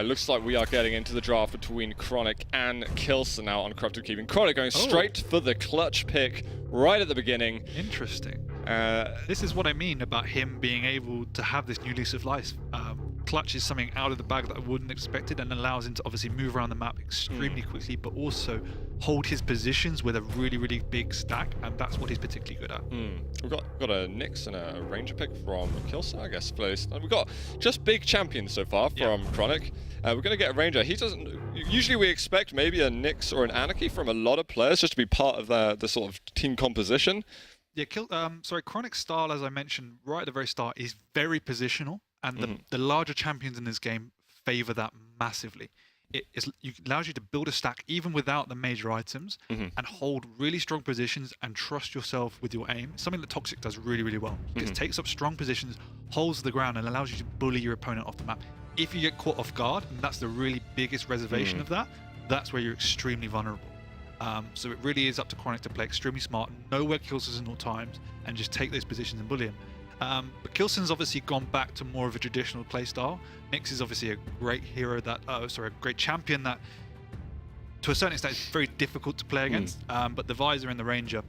Looks like we are getting into the draft between kRoNic and kRoNic now on Corrupted Keeping. kRoNic going straight for the clutch pick right at the beginning. Interesting. This is what I mean about him being able to have this new lease of life. Clutch is something out of the bag that I wouldn't expect it, and allows him to obviously move around the map extremely quickly, but also hold his positions with a really, really big stack, and that's what he's particularly good at. We've got a Nyx and a Ranger pick from kRoNic, I guess. We've got just big champions so far from kRoNic. We're going to get a Ranger. He doesn't. Usually we expect maybe a Nyx or an Anarchy from a lot of players just to be part of the sort of team composition. Yeah, kRoNic's style, as I mentioned right at the very start, is very positional, and the larger champions in this game favor that massively. It allows you to build a stack even without the major items and hold really strong positions and trust yourself with your aim. Something that Toxic does really, really well. It takes up strong positions, holds the ground, and allows you to bully your opponent off the map. If you get caught off guard, and that's the really biggest reservation of that, that's where you're extremely vulnerable. So it really is up to kRoNic to play extremely smart, know where kRoNic in all times, and just take those positions and bully him. But kRoNic's obviously gone back to more of a traditional playstyle. Nyx is obviously a great hero that, a great champion that, to a certain extent, is very difficult to play against. But the Visor and the Ranger,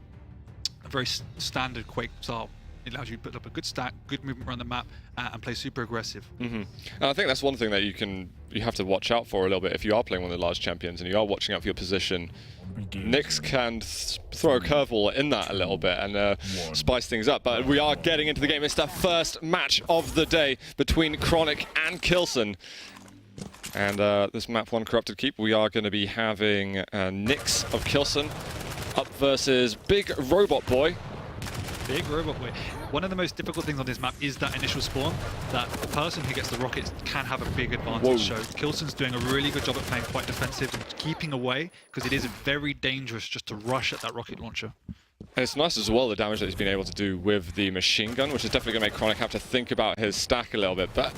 a very standard Quake style. It allows you to put up a good stack, good movement around the map, and play super aggressive. And I think that's one thing that you have to watch out for a little bit if you are playing one of the large champions and you are watching out for your position. Nyx can throw a curveball in that a little bit and spice things up. But we are getting into the game. It's the first match of the day between kRoNic and kRoNic. And this map 1 Corrupted Keep, we are going to be having Nyx of kRoNic up versus Big Robot Boy. Big Robot Boy. One of the most difficult things on this map is that initial spawn, that the person who gets the rockets can have a big advantage. So kRoNic's doing a really good job at playing quite defensive and keeping away, because it is very dangerous just to rush at that rocket launcher. And it's nice as well, the damage that he's been able to do with the machine gun, which is definitely going to make kRoNic have to think about his stack a little bit. But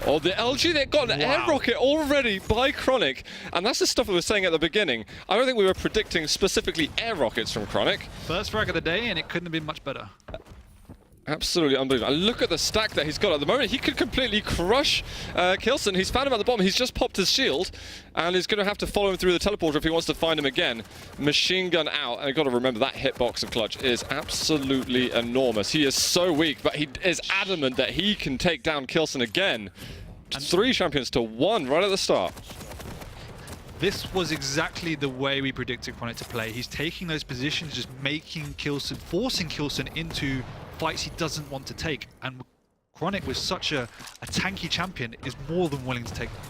the LG, they've got an air rocket already by kRoNic. And that's the stuff we were saying at the beginning. I don't think we were predicting specifically air rockets from kRoNic. First frag of the day, and it couldn't have been much better. Absolutely unbelievable. And look at the stack that he's got at the moment. He could completely crush kRoNic. He's found him at the bottom. He's just popped his shield and he's going to have to follow him through the teleporter if he wants to find him again. Machine gun out. And you've got to remember that hitbox of Clutch is absolutely enormous. He is so weak, but he is adamant that he can take down kRoNic again. And 3 champions to 1 right at the start. This was exactly the way we predicted kRoNic to play. He's taking those positions, just making kRoNic, forcing kRoNic into fights he doesn't want to take, and kRoNic with such a tanky champion is more than willing to take them.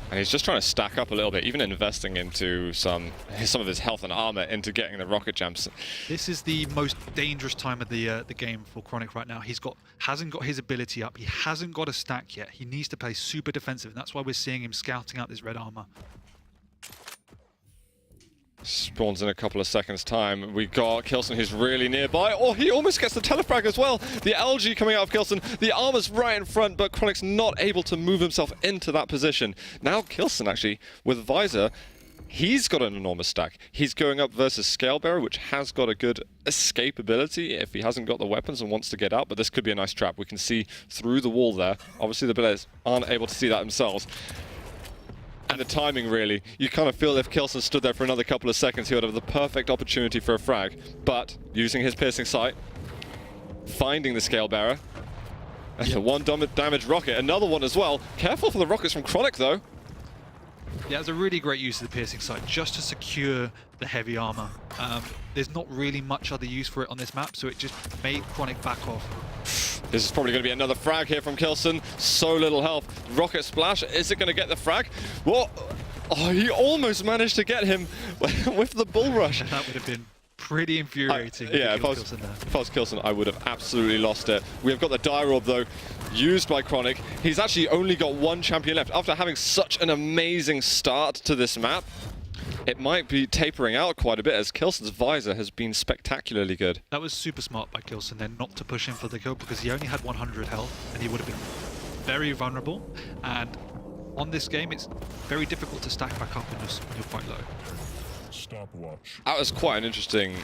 And he's just trying to stack up a little bit, even investing into some of his health and armor into getting the rocket jumps. This is the most dangerous time of the game for kRoNic right now. Hasn't got his ability up, he hasn't got a stack yet. He needs to play super defensive, and that's why we're seeing him scouting out this red armor. Spawns in a couple of seconds time. We got kRoNic who's really nearby. Oh, he almost gets the telefrag as well. The LG coming out of kRoNic. The armor's right in front, but kRoNic's not able to move himself into that position. Now kRoNic actually, with Visor, he's got an enormous stack. He's going up versus Scalebearer, which has got a good escape ability if he hasn't got the weapons and wants to get out, but this could be a nice trap. We can see through the wall there. Obviously the players aren't able to see that themselves. And the timing, really, you kind of feel if kRoNic stood there for another couple of seconds, he would have the perfect opportunity for a frag. But using his piercing sight, finding the Scalebearer, and the 1 damage rocket, another one as well. Careful for the rockets from kRoNic, though. Yeah, it's a really great use of the piercing sight just to secure the heavy armor. There's not really much other use for it on this map, so it just made kRoNic back off. This is probably going to be another frag here from kRoNic. So little health. Rocket splash. Is it going to get the frag? What? Oh, he almost managed to get him with the bull rush. That would have been pretty infuriating. Yeah, if I was kRoNic, I would have absolutely lost it. We have got the Dire Orb, though, used by kRoNic. He's actually only got 1 champion left. After having such an amazing start to this map, it might be tapering out quite a bit as kRoNic's Visor has been spectacularly good. That was super smart by kRoNic then not to push him for the kill, because he only had 100 health and he would have been very vulnerable. And on this game, it's very difficult to stack back up when you're quite low. Stopwatch. That was quite an interesting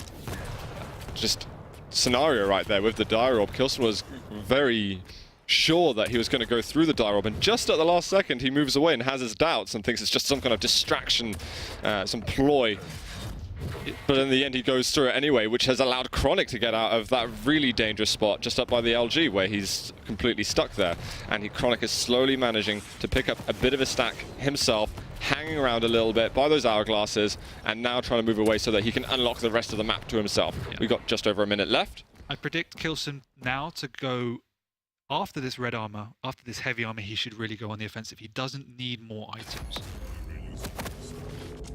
scenario right there with the Dire Orb. kRoNic was very sure that he was going to go through the die orb, and just at the last second he moves away and has his doubts and thinks it's just some kind of distraction, some ploy. But in the end he goes through it anyway, which has allowed kRoNic to get out of that really dangerous spot just up by the LG where he's completely stuck there. And kRoNic is slowly managing to pick up a bit of a stack himself, hanging around a little bit by those hourglasses, and now trying to move away so that he can unlock the rest of the map to himself. Yeah. We've got just over a minute left. I predict kRoNic now to go after this red armor, after this heavy armor. He should really go on the offensive. He doesn't need more items.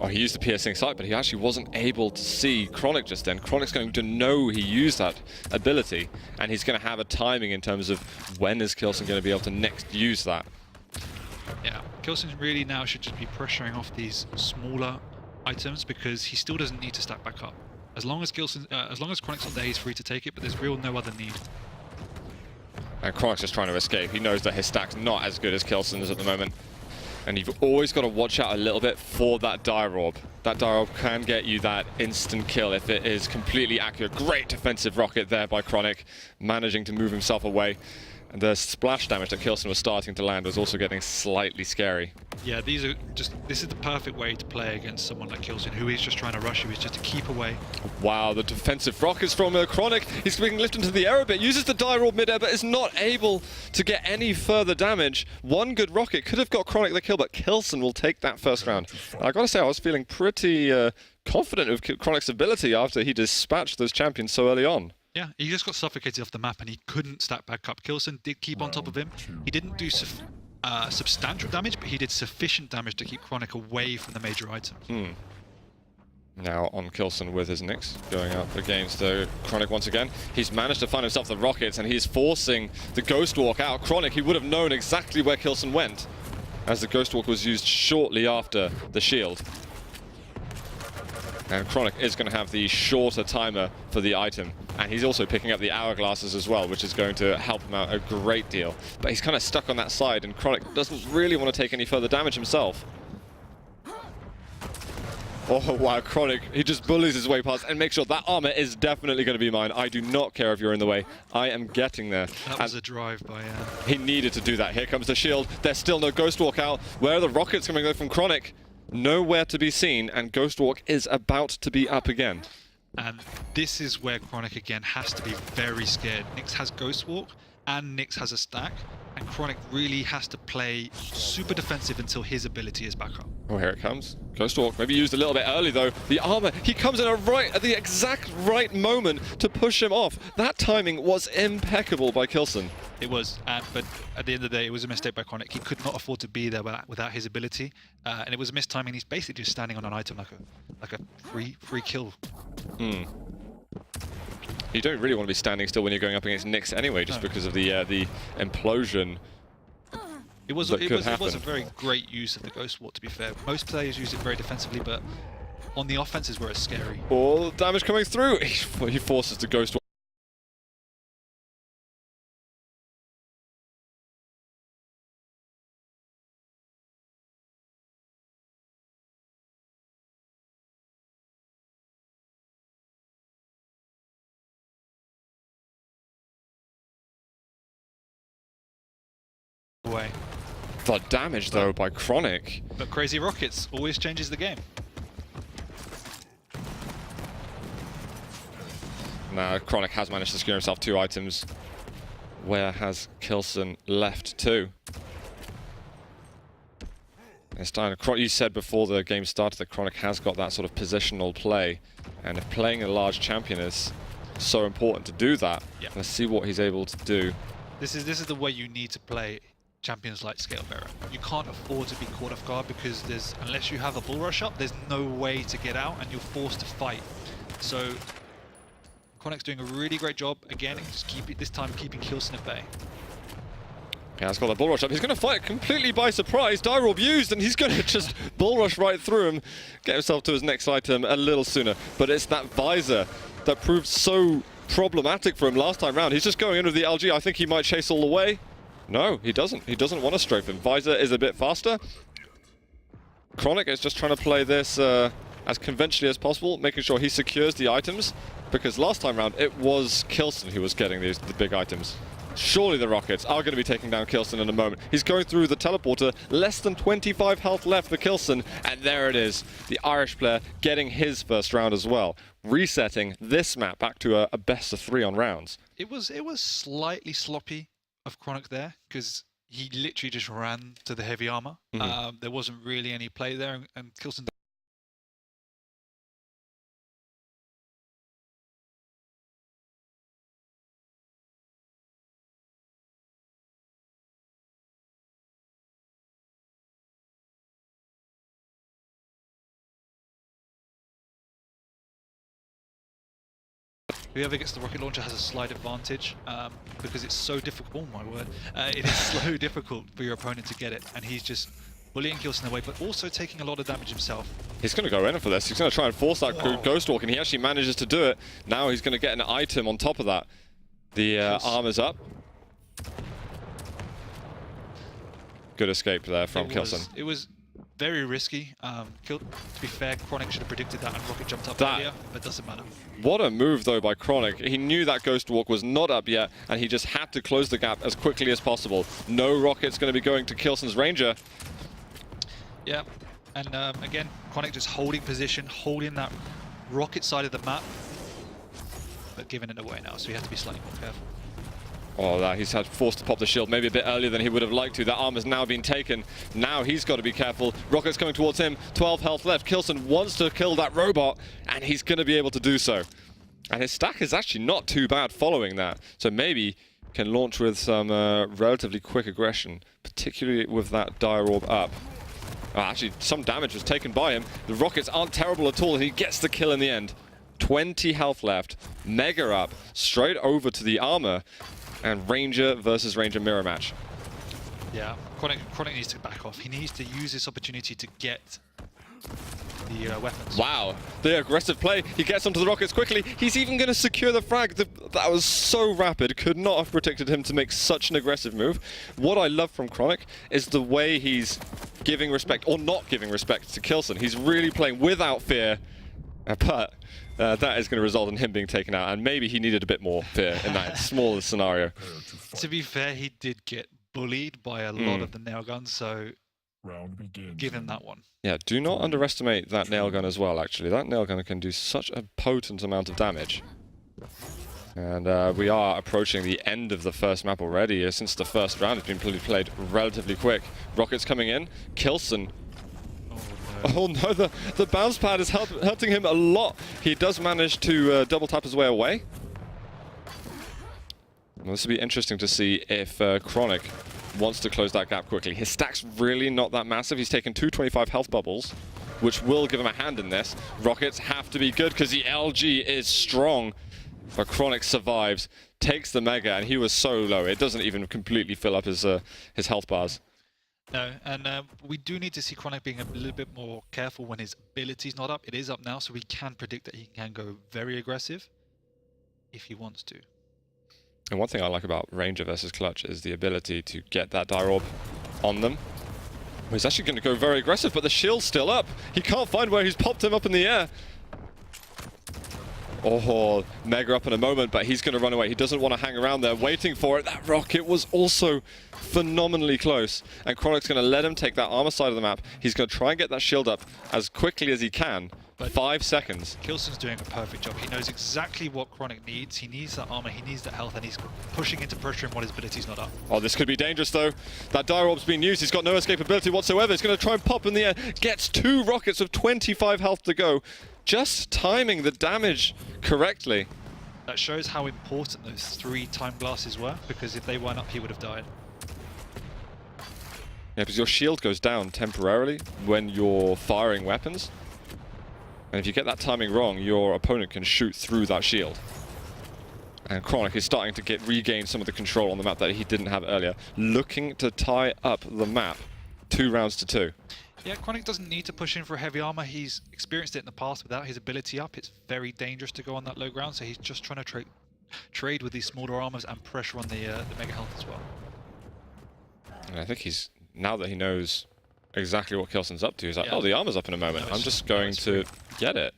Oh, he used the piercing sight, but he actually wasn't able to see kRoNic just then. kRoNic's going to know he used that ability, and he's going to have a timing in terms of when is kRoNic going to be able to next use that. Yeah, kRoNic really now should just be pressuring off these smaller items because he still doesn't need to stack back up. As long as kRoNic's not there, he's free to take it, but there's no other need. And kRoNic's just trying to escape. He knows that his stack's not as good as kRoNic's at the moment. And you've always got to watch out a little bit for that die orb. That die orb can get you that instant kill if it is completely accurate. Great defensive rocket there by kRoNic, managing to move himself away. And the splash damage that kRoNic was starting to land was also getting slightly scary. Yeah, this is the perfect way to play against someone like kRoNic, who is just trying to rush you, is just to keep away. Wow, the defensive rockets from kRoNic. He's being lifted into the air a bit, uses the die orb mid-air, but is not able to get any further damage. One good rocket could have got kRoNic the kill, but kRoNic will take that first round. I gotta say, I was feeling pretty confident of kRoNic's ability after he dispatched those champions so early on. Yeah, he just got suffocated off the map and he couldn't stack back up. kRoNic did keep on top of him. He didn't do substantial damage, but he did sufficient damage to keep kRoNic away from the major items. Now on kRoNic with his Nyx, going up against kRoNic once again. He's managed to find himself the rockets and he's forcing the Ghost Walk out. kRoNic, he would have known exactly where kRoNic went, as the Ghost Walk was used shortly after the shield. And kRoNic is going to have the shorter timer for the item. And he's also picking up the hourglasses as well, which is going to help him out a great deal. But he's kind of stuck on that side, and kRoNic doesn't really want to take any further damage himself. Oh wow, kRoNic, he just bullies his way past and makes sure that armor is definitely going to be mine. I do not care if you're in the way. I am getting there. That was a drive by... He needed to do that. Here comes the shield. There's still no Ghost Walk out. Where are the rockets coming out from kRoNic? Nowhere to be seen, and Ghost Walk is about to be up again. And this is where kRoNic again has to be very scared. Nyx has Ghost Walk and Nyx has a stack, and kRoNic really has to play super defensive until his ability is back up. Oh, here it comes. Ghost Walk, maybe used a little bit early though. The armor, he comes in at the exact right moment to push him off. That timing was impeccable by kRoNic. It was, but at the end of the day, it was a mistake by kRoNic. He could not afford to be there without his ability, and it was a missed timing. He's basically just standing on an item like a free kill. You don't really want to be standing still when you're going up against Nyx anyway, just because of the implosion. It was a very great use of the Ghost Walk, to be fair. Most players use it very defensively, but on the offense is where it's scary. All damage coming through. He forces the Ghost Walk. Away. The damage though by kRoNic. But Crazy Rockets always changes the game. Now kRoNic has managed to secure himself 2 items. Where has kRoNic left 2? It's time. You said before the game started that kRoNic has got that sort of positional play, and if playing a large champion is so important to do that, let's see what he's able to do. This is the way you need to play champions like Scalebearer. You can't afford to be caught off guard because unless you have a bull rush up, there's no way to get out and you're forced to fight. So kRoNic's doing a really great job again, just this time keeping kRoNic at bay. Yeah, he's got the bull rush up. He's going to fight completely by surprise. Die orb used, and he's going to just bull rush right through him, get himself to his next item a little sooner. But it's that visor that proved so problematic for him last time round. He's just going in with the LG. I think he might chase all the way. No, he doesn't. He doesn't want to strafe him. Visor is a bit faster. kRoNic is just trying to play this as conventionally as possible, making sure he secures the items, because last time round it was kRoNic who was getting the big items. Surely the Rockets are going to be taking down kRoNic in a moment. He's going through the teleporter, less than 25 health left for kRoNic, and there it is. The Irish player getting his first round as well, resetting this map back to a best of 3 on rounds. It was slightly sloppy of kRoNic there, because he literally just ran to the heavy armor. There wasn't really any play there, and kRoNic. Whoever gets the rocket launcher has a slight advantage because it's so difficult. Oh my word! It is so difficult for your opponent to get it, and he's just bullying kRoNic away, but also taking a lot of damage himself. He's going to go in for this. He's going to try and force that Ghost Walk, and he actually manages to do it. Now he's going to get an item on top of that. The armor's up. Good escape there from kRoNic. It was very risky. To be fair, kRoNic should have predicted that, and Rocket jumped up earlier, but doesn't matter. What a move, though, by kRoNic. He knew that Ghost Walk was not up yet, and he just had to close the gap as quickly as possible. No rocket's going to be going to kRoNic's Ranger. Yeah, and again, kRoNic just holding position, holding that rocket side of the map, but giving it away now, so you have to be slightly more careful. Oh, he's had forced to pop the shield maybe a bit earlier than he would have liked to. That armor's now been taken. Now he's got to be careful. Rocket's coming towards him. 12 health left. kRoNic wants to kill that robot, and he's going to be able to do so. And his stack is actually not too bad following that. So maybe can launch with some relatively quick aggression, particularly with that Dire Orb up. Actually, some damage was taken by him. The rockets aren't terrible at all, and he gets the kill in the end. 20 health left. Mega up. Straight over to the armor. And Ranger versus Ranger mirror match. Yeah, kRoNic needs to back off. He needs to use this opportunity to get the weapons. Wow, the aggressive play. He gets onto the rockets quickly. He's even going to secure the frag. That was so rapid. Could not have predicted him to make such an aggressive move. What I love from kRoNic is the way he's giving respect, or not giving respect, to kRoNic. He's really playing without fear, but that is going to result in him being taken out, and maybe he needed a bit more fear in that smaller scenario. To be fair, he did get bullied by a lot of the nail guns, so give him that one. Yeah, do not underestimate that nail gun as well, actually. That nail gun can do such a potent amount of damage. And we are approaching the end of the first map already, since the first round has been played relatively quick. Rockets coming in, kRoNic. Oh no, the bounce pad is hurting him a lot. He does manage to double tap his way away. Well, this will be interesting to see if kRoNic wants to close that gap quickly. His stack's really not that massive. He's taken 225 health bubbles, which will give him a hand in this. Rockets have to be good because the LG is strong. But kRoNic survives, takes the Mega, and he was so low. It doesn't even completely fill up his health bars. No, and we do need to see kRoNic being a little bit more careful when his ability's not up. It is up now, so we can predict that he can go very aggressive if he wants to. And one thing I like about Ranger versus Clutch is the ability to get that Dire Orb on them. He's actually going to go very aggressive, but the shield's still up. He can't find where he's popped him up in the air. Oh, Mega up in a moment, but he's going to run away. He doesn't want to hang around there waiting for it. That rocket was also phenomenally close. And kRoNic's going to let him take that armor side of the map. He's going to try and get that shield up as quickly as he can. But 5 seconds. kRoNic's doing a perfect job. He knows exactly what kRoNic needs. He needs that armor, he needs that health, and he's pushing into pressure when his ability's not up. Oh, this could be dangerous, though. That Dire Orb's been used. He's got no escapability whatsoever. He's going to try and pop in the air. Gets 2 rockets with 25 health to go. Just timing the damage correctly. That shows how important those 3 time blasts were, because if they weren't up, he would have died. Yeah, because your shield goes down temporarily when you're firing weapons. And if you get that timing wrong, your opponent can shoot through that shield. And kRoNic is starting to regain some of the control on the map that he didn't have earlier. Looking to tie up the map. 2 rounds to 2. Yeah, kRoNic doesn't need to push in for a heavy armor. He's experienced it in the past. Without his ability up, it's very dangerous to go on that low ground, so he's just trying to trade with these smaller armors and pressure on the Mega health as well. And I think he's, now that he knows exactly what kRoNic's up to, he's like, oh, the armor's up in a moment. I'm just going to get it.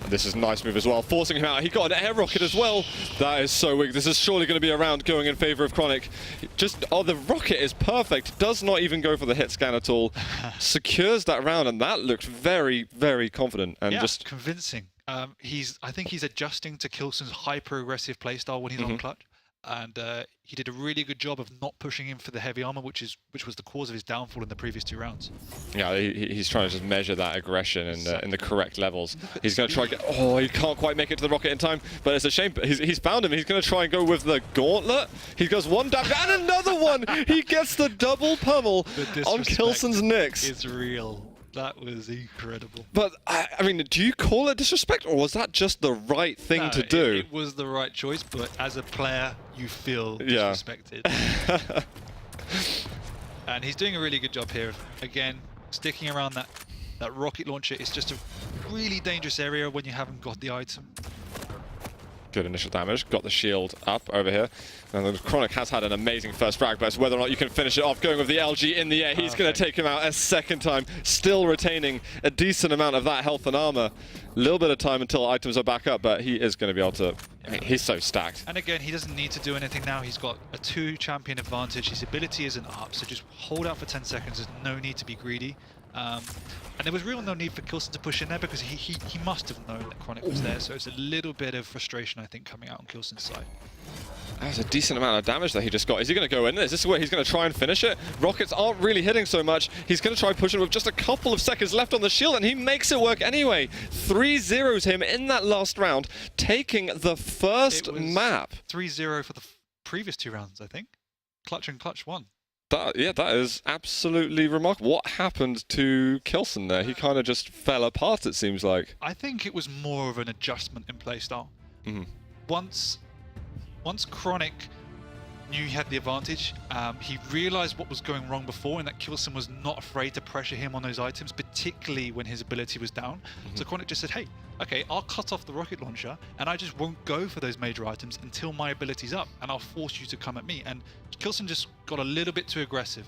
This is a nice move as well, forcing him out. He got an air rocket as well. That is so weak. This is surely going to be a round going in favor of kRoNic. Just, oh, the rocket is perfect. Does not even go for the hit scan at all. Secures that round, and that looked very, very confident. And yeah, just convincing. I think he's adjusting to kRoNic's hyper-aggressive playstyle when he's on clutch. And he did a really good job of not pushing him for the heavy armor, which was the cause of his downfall in the previous 2 rounds. Yeah, he's trying to just measure that aggression in the correct levels. He's going to try. Oh, he can't quite make it to the rocket in time, but it's a shame. He's found him. He's going to try and go with the gauntlet. He goes 1 damage and another one. He gets the double pummel on kRoNic's Nyx. It's real. That was incredible. But, I mean, do you call it disrespect, or was that just the right thing to do? It was the right choice, but as a player, you feel disrespected. And he's doing a really good job here. Again, sticking around that rocket launcher is just a really dangerous area when you haven't got the item. Good initial damage, got the shield up over here. And then kRoNic has had an amazing first frag, but it's whether or not you can finish it off. Going with the LG in the air, he's going to take him out a second time, still retaining a decent amount of that health and armor. A little bit of time until items are back up, but he is going to be able to... I mean, he's so stacked. And again, he doesn't need to do anything now. He's got a 2 champion advantage. His ability isn't up, so just hold out for 10 seconds. There's no need to be greedy. And there was real no need for kRoNic to push in there because he must have known that kRoNic was there, so it's a little bit of frustration, I think, coming out on kRoNic's side. That's a decent amount of damage that he just got. Is he going to go in? Is this where he's going to try and finish it? Rockets aren't really hitting so much. He's going to try pushing with just a couple of seconds left on the shield, and he makes it work anyway. 3-0s him in that last round, taking the first map. 3-0 for the previous 2 rounds, I think. Clutch and Clutch won. That is absolutely remarkable. What happened to kRoNic there? He kind of just fell apart, it seems like. I think it was more of an adjustment in playstyle. Once kRoNic knew he had the advantage, he realized what was going wrong before and that kRoNic was not afraid to pressure him on those items, particularly when his ability was down. So kRoNic just said, hey, okay, I'll cut off the rocket launcher and I just won't go for those major items until my ability's up, and I'll force you to come at me. And kRoNic just got a little bit too aggressive.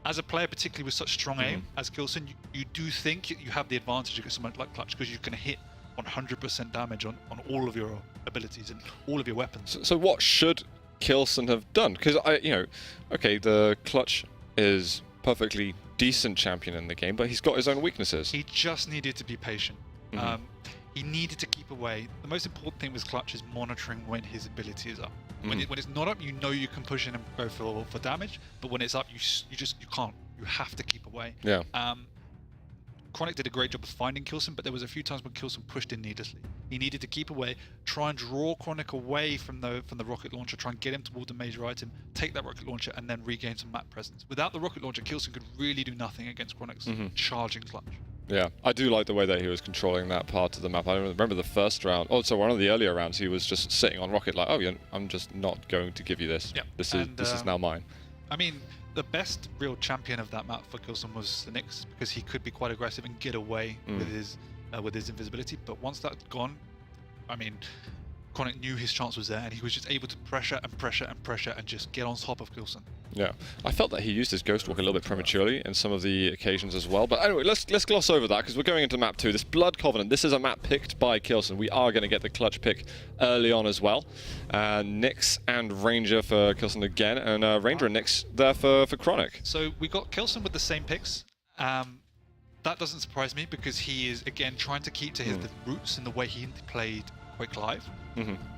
As a player, particularly with such strong aim as kRoNic, you do think you have the advantage against someone like Clutch because you can hit 100% damage on all of your abilities and all of your weapons. So what should kRoNic have done? Because okay, the Clutch is perfectly decent champion in the game, but he's got his own weaknesses. He just needed to be patient. He needed to keep away. The most important thing with Clutch is monitoring when his ability is up. When it's not up, you know you can push in and go for damage, but when it's up, you can't. You have to keep away. Yeah. kRoNic did a great job of finding kRoNic, but there was a few times when kRoNic pushed in needlessly. He needed to keep away, try and draw kRoNic away from the rocket launcher, try and get him toward the major item, take that rocket launcher, and then regain some map presence. Without the rocket launcher, kRoNic could really do nothing against kRoNic's charging Clutch. Yeah, I do like the way that he was controlling that part of the map. I remember the first round, one of the earlier rounds, he was just sitting on rocket like, oh, yeah, I'm just not going to give you this. Yep. This is now mine. I mean, the best real champion of that map for kRoNic was the Nyx, because he could be quite aggressive and get away with his invisibility. But once that's gone, I mean, kRoNic knew his chance was there, and he was just able to pressure and pressure and pressure and just get on top of kRoNic. Yeah, I felt that he used his Ghost Walk a little bit prematurely in some of the occasions as well. But anyway, let's gloss over that because we're going into map 2. This Blood Covenant, this is a map picked by kRoNic. We are going to get the clutch pick early on as well. Nyx and Ranger for kRoNic again, and Ranger and Nyx there for kRoNic. So we got kRoNic with the same picks. That doesn't surprise me because he is, again, trying to keep to his roots in the way he played Quake Live.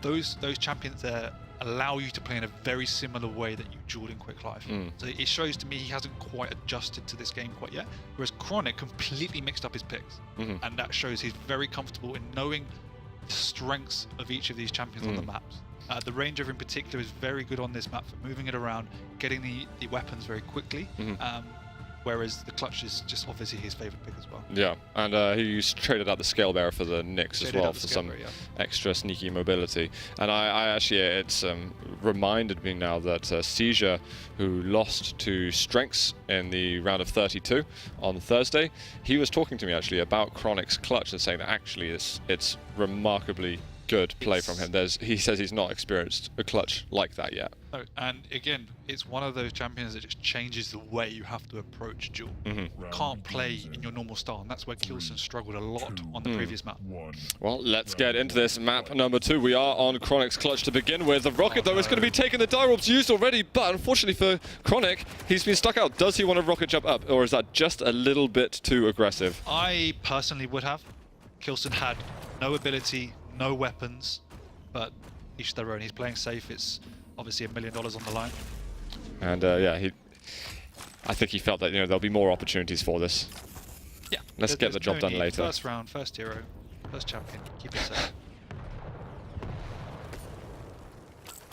Those champions there allow you to play in a very similar way that you dueled in Quake Live. So it shows to me he hasn't quite adjusted to this game quite yet, whereas kRoNic completely mixed up his picks. And that shows he's very comfortable in knowing the strengths of each of these champions on the maps. The Ranger in particular is very good on this map for moving it around, getting the weapons very quickly. Whereas the Clutch is just obviously his favourite pick as well. Yeah, and he traded out the Scale Bearer for the Nyx as well for some extra sneaky mobility. And I actually, it's reminded me now that Seizure, who lost to Strengths in the round of 32 on Thursday, he was talking to me actually about kRoNic's Clutch and saying that actually it's remarkably good play from him. He says he's not experienced a clutch like that yet. No, and again, it's one of those champions that just changes the way you have to approach duel. Can't play in your normal style, and that's where kRoNic struggled a lot on the previous map. Well, let's get into this map number 2. We are on kRoNic's clutch to begin with. The rocket, though, is going to be taking the dire orbs used already, but unfortunately for kRoNic, he's been stuck out. Does he want to rocket jump up, or is that just a little bit too aggressive? I personally would have. kRoNic had no ability, no weapons, but each their own. He's playing safe. It's obviously $1 million on the line. And yeah, I think he felt that there'll be more opportunities for this. Yeah. Let's get the job done later. First round, first hero, first champion. Keep it safe.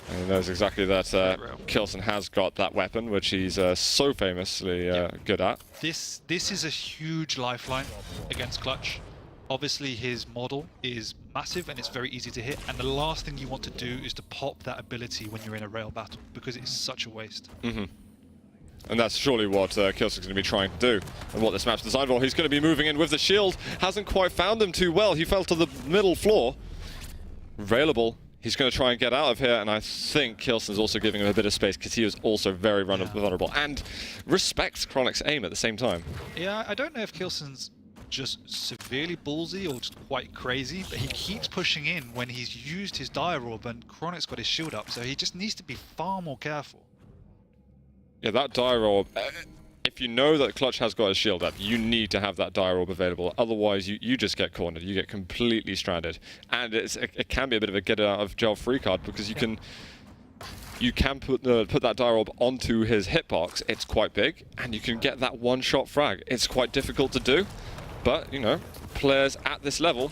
And he knows exactly that kRoNic has got that weapon, which he's so famously good at. This is a huge lifeline against Clutch. Obviously, his model is massive and it's very easy to hit. And the last thing you want to do is to pop that ability when you're in a rail battle, because it's such a waste. And that's surely what kRoNic's going to be trying to do, and what this map's designed for. He's going to be moving in with the shield. Hasn't quite found him too well. He fell to the middle floor. Available. He's going to try and get out of here, and I think kRoNic's also giving him a bit of space because he was also very vulnerable and respects kRoNic's aim at the same time. Yeah, I don't know if kRoNic's just severely ballsy or just quite crazy, but he keeps pushing in when he's used his dire orb and kRoNic's got his shield up, so he just needs to be far more careful. Yeah, that dire orb, if you know that Clutch has got his shield up, you need to have that dire orb available. Otherwise, you just get cornered. You get completely stranded. And it can be a bit of a get out of jail free card, because you can put that dire orb onto his hitbox. It's quite big, and you can get that one-shot frag. It's quite difficult to do, but, players at this level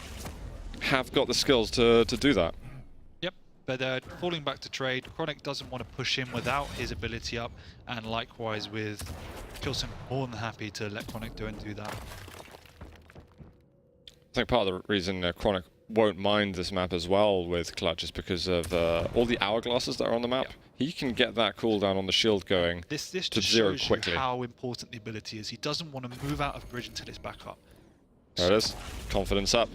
have got the skills to do that. But falling back to trade, kRoNic doesn't want to push him without his ability up, and likewise with kRoNic more than happy to let kRoNic do that. I think part of the reason kRoNic won't mind this map as well with Clutch is because of all the hourglasses that are on the map. He can get that cooldown on the shield going This to just zero shows quickly. you how important the ability is. He doesn't want to move out of bridge until it's back up. There it is. Confidence up.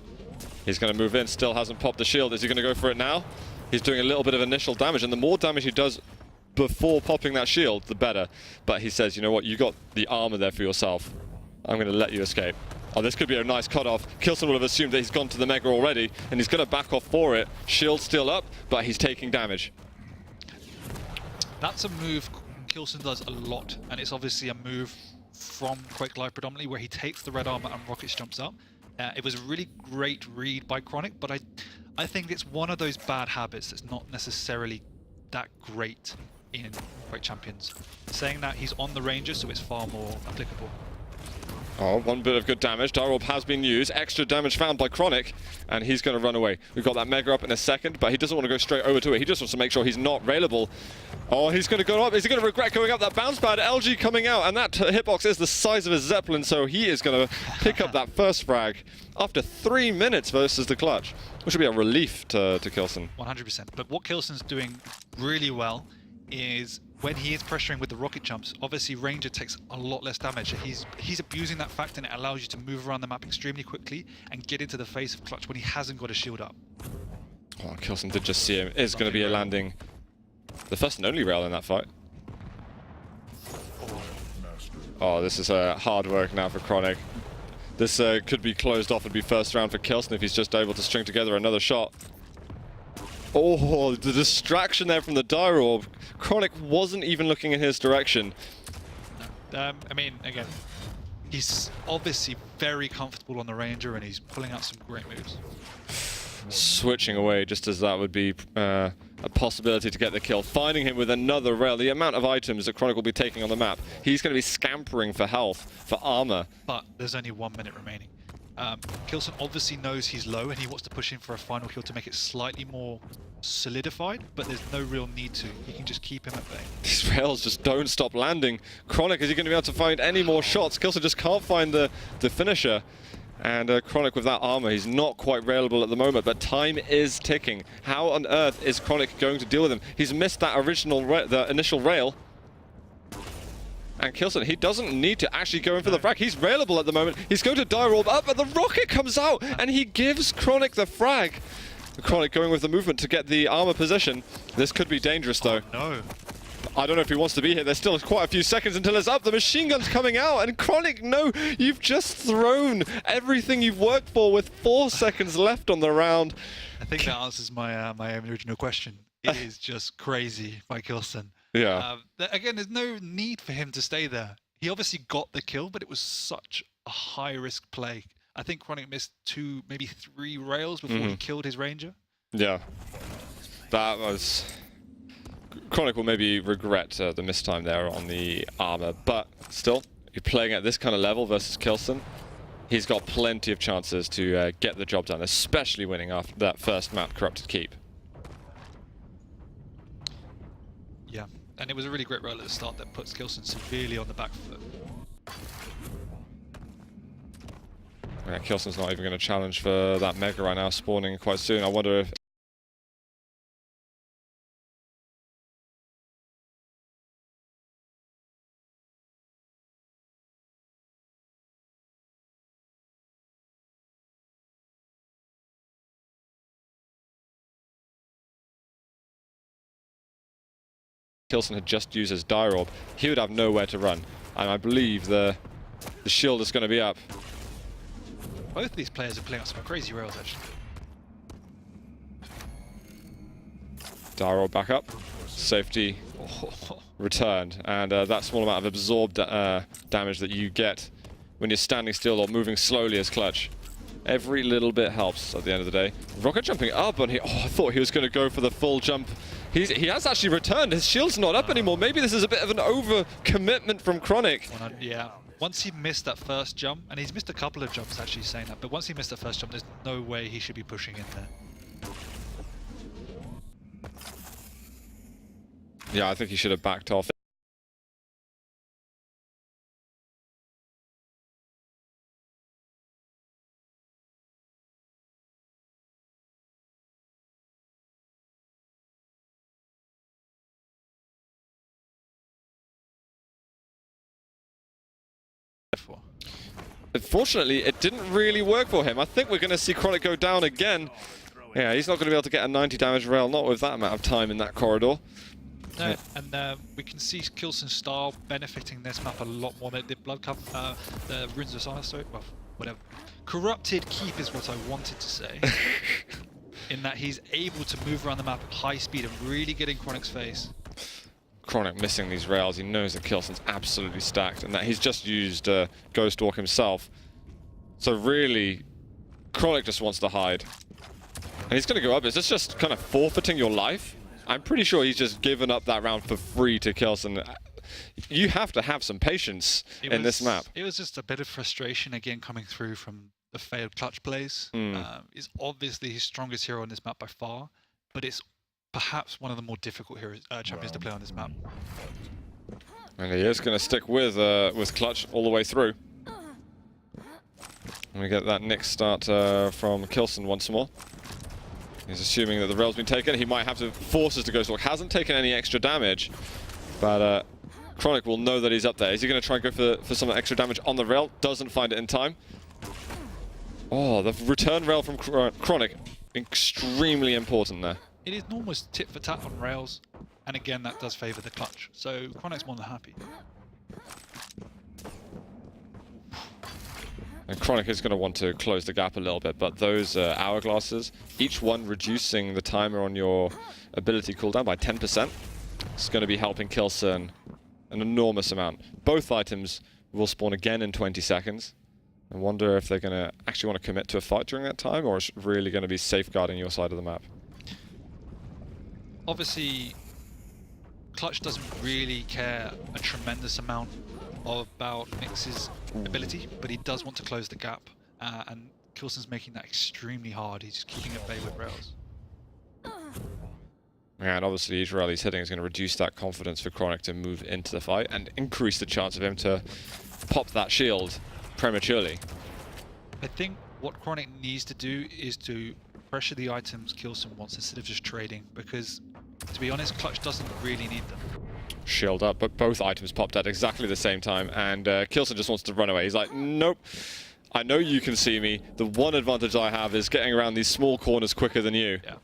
He's going to move in. Still hasn't popped the shield. Is he going to go for it now? He's doing a little bit of initial damage, and the more damage he does before popping that shield, the better. But he says, you know what, you got the armor there for yourself. I'm going to let you escape. Oh, this could be a nice cutoff. kRoNic will have assumed that he's gone to the Mega already, and he's going to back off for it. Shield still up, but he's taking damage. That's a move kRoNic does a lot, and it's obviously a move from Quake Live predominantly, where he takes the red armor and rockets jumps up. It was a really great read by kRoNic, but I think it's one of those bad habits that's not necessarily that great in Quake Champions. Saying that, he's on the Ranger, so it's far more applicable. Oh, one bit of good damage. Dire Orb has been used. Extra damage found by kRoNic, and he's going to run away. We've got that Mega up in a second, but he doesn't want to go straight over to it. He just wants to make sure he's not railable. Oh, he's going to go up. Is he going to regret going up? That bounce pad, LG coming out, and that hitbox is the size of a Zeppelin, so he is going to pick up that first frag after 3 minutes versus the Clutch, which will be a relief to kRoNic. 100%. But what kRoNic's doing really well is when he is pressuring with the rocket jumps, obviously Ranger takes a lot less damage. He's abusing that fact, and it allows you to move around the map extremely quickly and get into the face of Clutch when he hasn't got a shield up. Oh, kRoNic did just see him. Is going to be a landing. The first and only rail in that fight. Oh, this is hard work now for kRoNic. This could be closed off and be first round for kRoNic if he's just able to string together another shot. Oh, the distraction there from the dire orb. kRoNic wasn't even looking in his direction. I mean, again, he's obviously very comfortable on the Ranger, and he's pulling out some great moves. Switching away just as that would be a possibility to get the kill. Finding him with another rail. The amount of items that kRoNic will be taking on the map. He's going to be scampering for health, for armor. But there's only 1 minute remaining. kRoNic obviously knows he's low, and he wants to push in for a final kill to make it slightly more solidified, but there's no real need to. He can just keep him at bay. These rails just don't stop landing. kRoNic, is he going to be able to find any more shots? kRoNic just can't find the finisher. And kRoNic with that armor, he's not quite railable at the moment, but time is ticking. How on earth is kRoNic going to deal with him? He's missed that the initial rail. And kRoNic, he doesn't need to actually go in for the frag. He's railable at the moment. He's going to dire orb up, but the rocket comes out, and he gives kRoNic the frag. kRoNic going with the movement to get the armor position. This could be dangerous though. No. I don't know if he wants to be here. There's still quite a few seconds until it's up. The machine gun's coming out, and kRoNic, no, you've just thrown everything you've worked for with 4 seconds left on the round. I think that answers my my original question. It is just crazy by kRoNic. Yeah. Again, there's no need for him to stay there. He obviously got the kill, but it was such a high-risk play. I think kRoNic missed 2, maybe 3 rails before he killed his ranger. Yeah. That was... kRoNic will maybe regret the mistime there on the armor, but still, you're playing at this kind of level versus kRoNic. He's got plenty of chances to get the job done, especially winning after that first map, Corrupted Keep. Yeah, and it was a really great rail at the start that puts kRoNic severely on the back foot. Yeah, kRoNic's not even going to challenge for that Mega right now, spawning quite soon. I wonder if... kRoNic had just used his Dire Orb, he would have nowhere to run. And I believe the shield is going to be up. Both of these players are playing out some crazy rails, actually. Dire Orb back up. Safety returned. And that small amount of absorbed damage that you get when you're standing still or moving slowly is clutch. Every little bit helps at the end of the day. Rocket jumping up on here. Oh, I thought he was going to go for the full jump. He has actually returned. His shield's not up anymore. Maybe this is a bit of an over-commitment from kRoNic. Yeah. Once he missed that first jump, and he's missed a couple of jumps actually saying that, but once he missed that first jump, there's no way he should be pushing in there. Yeah, I think he should have backed off. Unfortunately, it didn't really work for him. I think we're going to see kRoNic go down again. Yeah, he's not going to be able to get a 90 damage rail, not with that amount of time in that corridor. No, and we can see kRoNic's style benefiting this map a lot more. The blood cup, the runes of silence, sorry, well, whatever. Corrupted Keep is what I wanted to say. In that he's able to move around the map at high speed and really get in kRoNic's face. kRoNic missing these rails. He knows that kRoNic's absolutely stacked and that he's just used Ghost Walk himself. So really, kRoNic just wants to hide. And he's going to go up. Is this just kind of forfeiting your life? I'm pretty sure he's just given up that round for free to kRoNic. You have to have some patience in this map. It was just a bit of frustration again coming through from the failed clutch plays. He's obviously his strongest hero on this map by far, but it's perhaps one of the more difficult champions to play on this map. And he is going to stick with clutch all the way through. And we get that Nick start from kRoNic once more. He's assuming that the rail's been taken. He might have to force us to Ghost Walk. Hasn't taken any extra damage, but kRoNic will know that he's up there. Is he going to try and go for some extra damage on the rail? Doesn't find it in time. Oh, the return rail from kRoNic, extremely important there. It is almost tit for tat on rails, and again that does favour the clutch. So kRoNic's more than happy. And kRoNic is going to want to close the gap a little bit, but those hourglasses, each one reducing the timer on your ability cooldown by 10%, is going to be helping kRoNic an enormous amount. Both items will spawn again in 20 seconds. I wonder if they're going to actually want to commit to a fight during that time, or it's really going to be safeguarding your side of the map. Obviously, Clutch doesn't really care a tremendous amount about Nix's ability, but he does want to close the gap, and kRoNic's making that extremely hard. He's just keeping at bay with rails. Yeah, and obviously each rail he's hitting is going to reduce that confidence for kRoNic to move into the fight and increase the chance of him to pop that shield prematurely. I think what kRoNic needs to do is to pressure the items kRoNic wants instead of just trading, because to be honest, Clutch doesn't really need them. Shield up, but both items popped at exactly the same time, and kRoNic just wants to run away. He's like, nope, I know you can see me. The one advantage I have is getting around these small corners quicker than you. Yeah.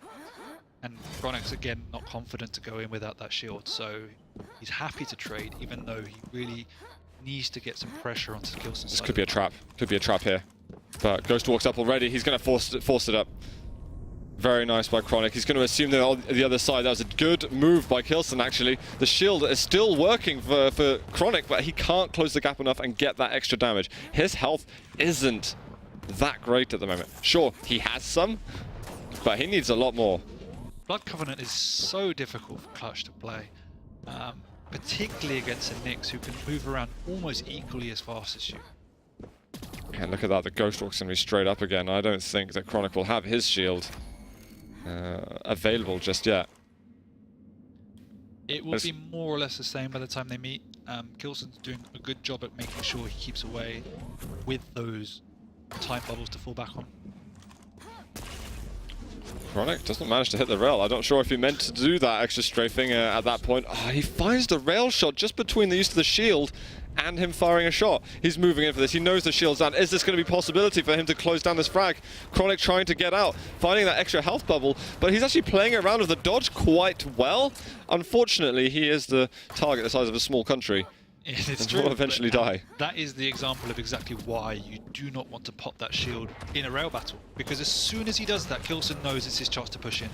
And kRoNic's again not confident to go in without that shield, so he's happy to trade, even though he really needs to get some pressure onto kRoNic's This side. could be a trap. Could be a trap here. But Ghost walks up already. He's going to force it up. Very nice by kRoNic. He's going to assume they're on the other side. That was a good move by kRoNic, actually. The shield is still working for kRoNic, but he can't close the gap enough and get that extra damage. His health isn't that great at the moment. Sure, he has some, but he needs a lot more. Blood Covenant is so difficult for Clutch to play, particularly against a Nyx who can move around almost equally as fast as you. And look at that, the Ghost Walk's going to be straight up again. I don't think that kRoNic will have his shield available just yet. It will be more or less the same by the time they meet. kRoNic's doing a good job at making sure he keeps away with those time bubbles to fall back on. kRoNic doesn't manage to hit the rail. I'm not sure if he meant to do that extra strafing at that point. Oh, he finds the rail shot just between the use of the shield and him firing a shot. He's moving in for this. He knows the shield's down. Is this going to be a possibility for him to close down this frag? kRoNic trying to get out, finding that extra health bubble, but he's actually playing around with the dodge quite well. Unfortunately, he is the target the size of a small country. It's and true, will eventually die. That is the example of exactly why you do not want to pop that shield in a rail battle. Because as soon as he does that, kRoNic knows it's his chance to push in.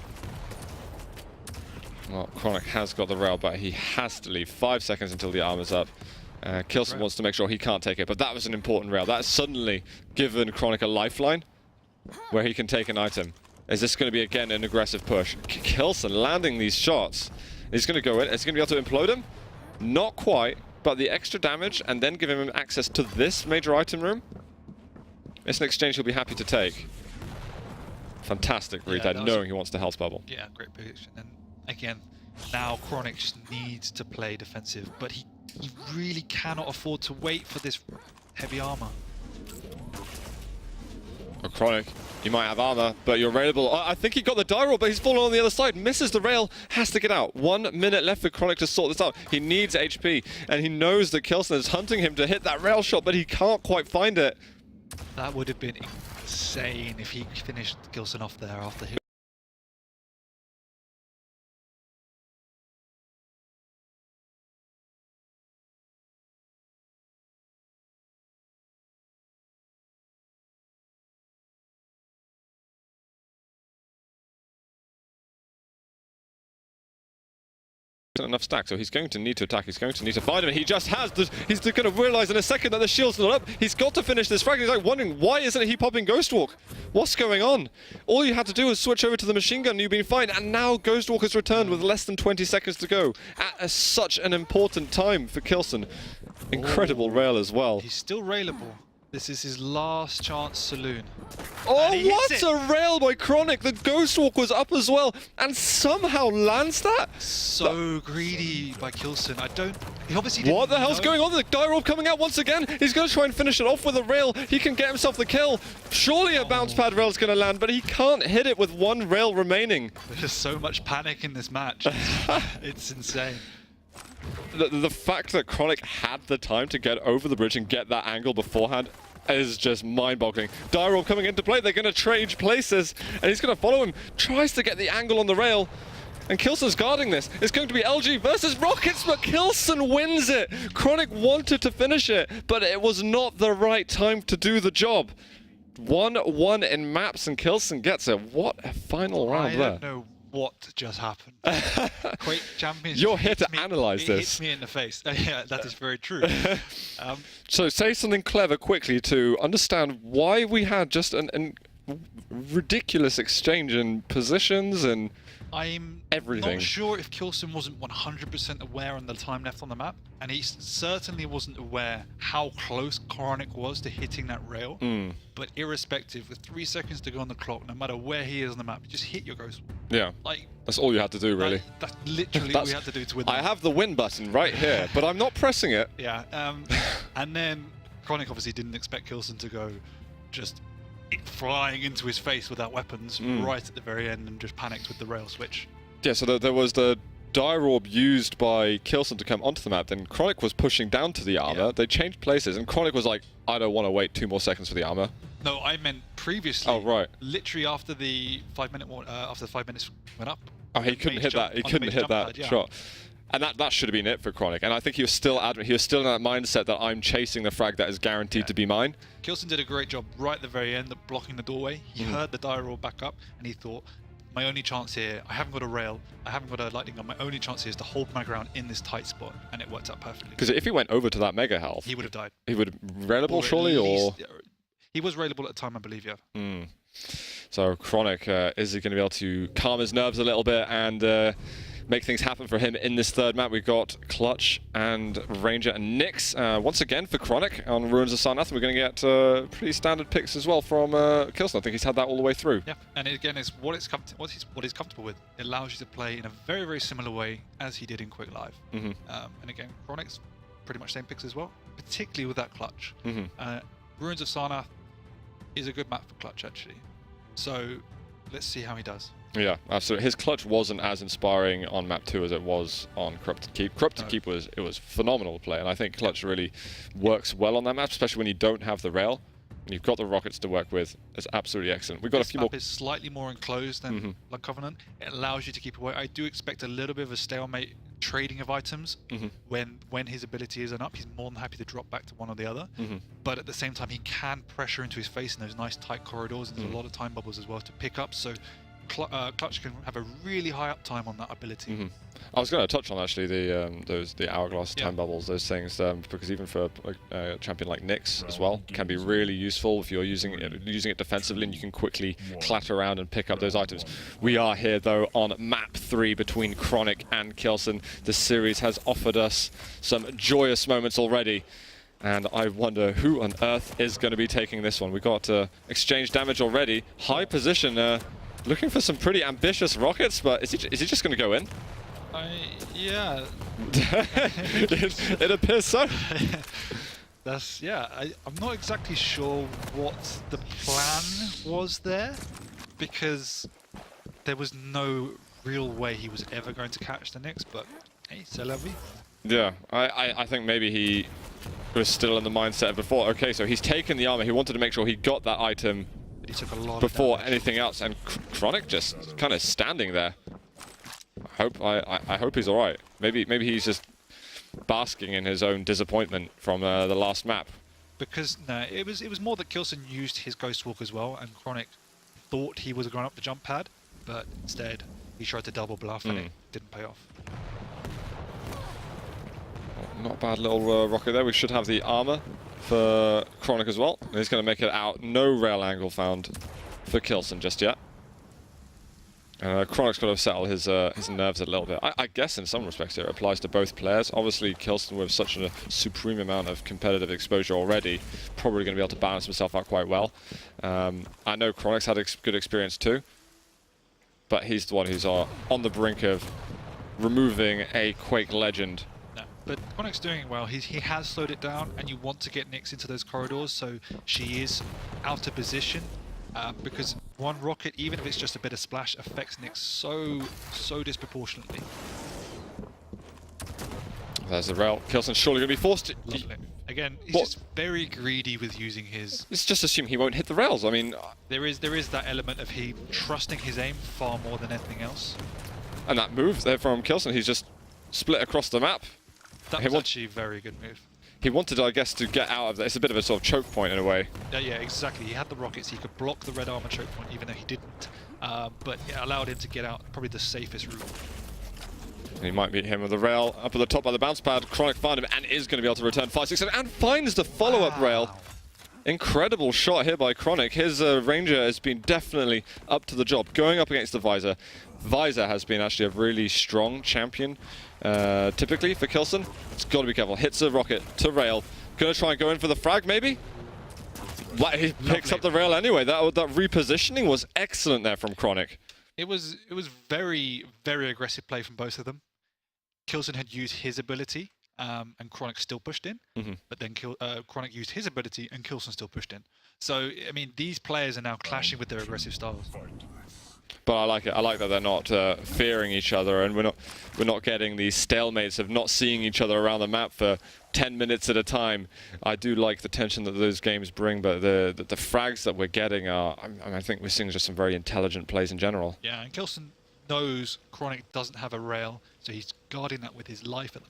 Well, kRoNic has got the rail, but he has to leave 5 seconds until the armor's up. kRoNic wants to make sure he can't take it, but that was an important rail. That's suddenly given kRoNic a lifeline where he can take an item. Is this going to be, again, an aggressive push? kRoNic landing these shots. He's going to go in. Is he going to be able to implode him? Not quite, but the extra damage and then give him access to this major item room, it's an exchange he'll be happy to take. Fantastic read there, knowing he wants the health bubble. Yeah, great position. And again, now kRoNic just needs to play defensive, but he really cannot afford to wait for this heavy armor. Oh, kRoNic, you might have armor, but you're railable. I think he got the die roll, but he's fallen on the other side. Misses the rail, has to get out. 1 minute left for kRoNic to sort this out. He needs HP, and he knows that kRoNic is hunting him to hit that rail shot, but he can't quite find it. That would have been insane if he finished kRoNic off there after him. Enough stack, so he's going to need to attack. He's going to need to find him. He just has. He's going to realize in a second that the shield's not up. He's got to finish this frag. He's like wondering, why isn't he popping Ghost Walk? What's going on? All you had to do was switch over to the machine gun and you've been fine. And now Ghost Walk has returned with less than 20 seconds to go at such an important time for kRoNic. Incredible rail as well. He's still railable. This is his last chance saloon. Oh, what a rail by kRoNic! The Ghost Walk was up as well, and somehow lands that? So greedy by kRoNic. I don't... He obviously didn't What the hell's know. going on? The die roll coming out once again. He's going to try and finish it off with a rail. He can get himself the kill. Surely a bounce pad rail's going to land, but he can't hit it with one rail remaining. There's so much panic in this match. It's insane. The fact that kRoNic had the time to get over the bridge and get that angle beforehand is just mind-boggling. Die roll coming into play. They're going to trade places, and he's going to follow him. Tries to get the angle on the rail, and kRoNic's guarding this. It's going to be LG versus Rockets, but kRoNic wins it. kRoNic wanted to finish it, but it was not the right time to do the job. 1-1 in maps, and kRoNic gets it. What a final round there. I don't know what just happened. Quake Champions. You're here to analyze this. It hits me in the face. Yeah, that is very true. So say something clever quickly to understand why we had just an ridiculous exchange in positions and I'm everything. not sure if kRoNic wasn't 100% aware on the time left on the map, and he certainly wasn't aware how close kRoNic was to hitting that rail. But irrespective, with 3 seconds to go on the clock, no matter where he is on the map, just hit your Ghost Walk. Yeah, like that's all you had to do, really. That's literally all we had to do to win. I have the win button right here, but I'm not pressing it. Yeah, and then kRoNic obviously didn't expect kRoNic to go just flying into his face without weapons right at the very end and just panicked with the rail switch. Yeah, so there was the Dire Orb used by kRoNic to come onto the map, then kRoNic was pushing down to the armor. Yeah. They changed places, and kRoNic was like, I don't want to wait 2 more seconds for the armor. No, I meant previously. Oh, right. Literally after the 5 minute after the 5 minutes went up. Oh, he couldn't hit that. He couldn't hit that shot. And that should have been it for kRoNic. And I think he was still adamant. He was still in that mindset that I'm chasing the frag that is guaranteed to be mine. kRoNic did a great job right at the very end of blocking the doorway. He heard the Dire Orb back up, and he thought, my only chance here, I haven't got a rail, I haven't got a lightning gun, my only chance here is to hold my ground in this tight spot, and it worked out perfectly. Because if he went over to that mega health, he would have died. He would have railable surely, or he was railable at the time, I believe, yeah. So kRoNic, is he going to be able to calm his nerves a little bit and make things happen for him in this third map? We've got Clutch and Ranger and Nyx. Once again for kRoNic on Ruins of Sarnath. We're going to get pretty standard picks as well from kRoNic. I think he's had that all the way through. Yeah, and again, it's what he's comfortable with. It allows you to play in a very, very similar way as he did in Quake Live. And again, kRoNic's pretty much same picks as well, particularly with that Clutch. Ruins of Sarnath is a good map for Clutch, actually. So let's see how he does. Yeah, absolutely. His Clutch wasn't as inspiring on map 2 as it was on Corrupted Keep. Corrupted Keep was phenomenal to play, and I think Clutch really works well on that map, especially when you don't have the rail and you've got the rockets to work with. It's absolutely excellent. We've got a few more. This map is slightly more enclosed than Blood Covenant. It allows you to keep away. I do expect a little bit of a stalemate trading of items when his ability isn't up. He's more than happy to drop back to one or the other. But at the same time, he can pressure into his face in those nice tight corridors, and there's a lot of time bubbles as well to pick up. So Clutch can have a really high uptime on that ability. I was going to touch on actually the hourglass time bubbles, those things, because even for a champion like Nyx as well, can be really useful if you're using it defensively, and you can quickly clatter around and pick up those items. We are here though on map 3 between kRoNic and kRoNic. This series has offered us some joyous moments already, and I wonder who on earth is going to be taking this one. We got exchange damage already, high position. Looking for some pretty ambitious rockets, but is he just going to go in? Yeah. it appears so. I'm not exactly sure what the plan was there, because there was no real way he was ever going to catch the Nyx, but hey, c'est la vie. Yeah, I think maybe he was still in the mindset of before. Okay, so he's taken the armor. He wanted to make sure he got that item He took a lot before of anything else, and kRoNic just kind of standing there. I hope he's all right. Maybe he's just basking in his own disappointment from the last map. Because no, it was more that kRoNic used his Ghost Walk as well, and kRoNic thought he was going up the jump pad, but instead he tried to double bluff and it didn't pay off. Not a bad little rocket there. We should have the armor for kRoNic as well. He's going to make it out. No rail angle found for kRoNic just yet. kRoNic's got to settle his nerves a little bit. I guess in some respects it applies to both players. Obviously, kRoNic with such a supreme amount of competitive exposure already, probably going to be able to balance himself out quite well. I know kRoNic's had good experience too, but he's the one who's on the brink of removing a Quake legend. But kRoNic's doing well. He has slowed it down, and you want to get Nyx into those corridors, so she is out of position. Because one rocket, even if it's just a bit of splash, affects Nyx so disproportionately. There's the rail. kRoNic's surely going to be forced to... Again, he's just very greedy with using his... Let's just assume he won't hit the rails. I mean... There is that element of he trusting his aim far more than anything else. And that move there from kRoNic, he's just split across the map. That was actually a very good move. He wanted, I guess, to get out of that. It's a bit of a sort of choke point in a way. Yeah, exactly. He had the rockets. He could block the red armor choke point, even though he didn't. But it allowed him to get out probably the safest route. He might meet him with the rail up at the top by the bounce pad. kRoNic found him and is going to be able to return 5-6 and finds the follow-up rail. Incredible shot here by kRoNic. His Ranger has been definitely up to the job. Going up against the Visor. Visor has been actually a really strong champion, typically for kRoNic. It's got to be careful. Hits a rocket to rail. Going to try and go in for the frag, maybe? He picks up the rail anyway. That repositioning was excellent there from kRoNic. It was very, very aggressive play from both of them. kRoNic had used his ability, and kRoNic still pushed in. But then kRoNic used his ability, and kRoNic still pushed in. So, I mean, these players are now clashing with their aggressive styles. But I like it. I like that they're not fearing each other, and we're not getting these stalemates of not seeing each other around the map for 10 minutes at a time. I do like the tension that those games bring, but the frags that we're getting are, I think we're seeing just some very intelligent plays in general. Yeah, and kRoNic knows kRoNic doesn't have a rail, so he's guarding that with his life at the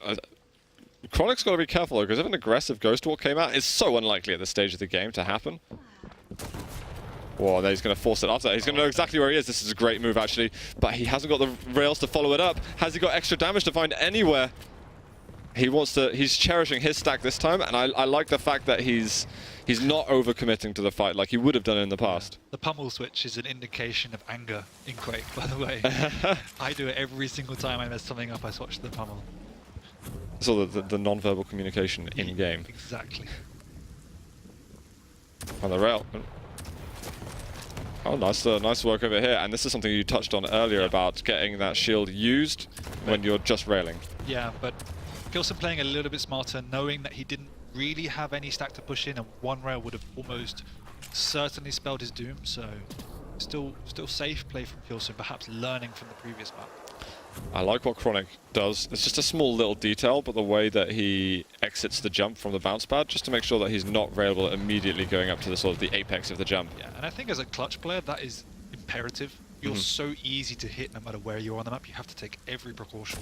moment. kRoNic's got to be careful, because if an aggressive Ghost Walk came out, it's so unlikely at this stage of the game to happen. Whoa, then he's going to force it after. He's going to know exactly where he is. This is a great move, actually. But he hasn't got the rails to follow it up. Has he got extra damage to find anywhere? He's cherishing his stack this time, and I like the fact that he's not overcommitting to the fight like he would have done in the past. The pummel switch is an indication of anger in Quake, by the way. I do it every single time I mess something up, I switch the pummel. So the non-verbal communication in-game. Exactly. On the rail. Oh, nice work over here. And this is something you touched on earlier about getting that shield used when you're just railing. Yeah, but kRoNic playing a little bit smarter, knowing that he didn't really have any stack to push in, and one rail would have almost certainly spelled his doom. So still safe play from kRoNic, perhaps learning from the previous map. I like what kRoNic does. It's just a small little detail, but the way that he exits the jump from the bounce pad, just to make sure that he's not railable immediately going up to the sort of the apex of the jump. Yeah, and I think as a clutch player, that is imperative. You're so easy to hit no matter where you're on the map. You have to take every precaution.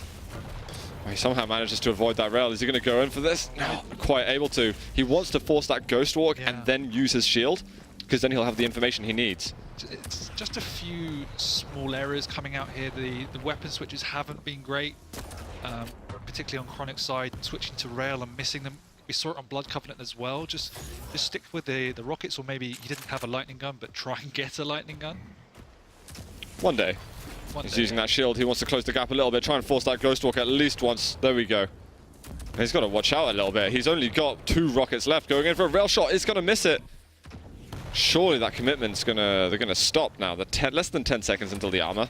Well, he somehow manages to avoid that rail. Is he going to go in for this? No, quite able to. He wants to force that Ghost Walk and then use his shield, because then he'll have the information he needs. It's just a few small errors coming out here. The weapon switches haven't been great, particularly on kRoNic's side, switching to rail and missing them. We saw it on Blood Covenant as well. Just stick with the rockets, or maybe he didn't have a lightning gun, but try and get a lightning gun. One day. He's using that shield. He wants to close the gap a little bit, try and force that Ghost Walk at least once. There we go. And he's got to watch out a little bit. He's only got 2 rockets left. Going in for a rail shot. He's going to miss it. Surely that commitment's they're gonna stop now. Less than 10 seconds until the armor.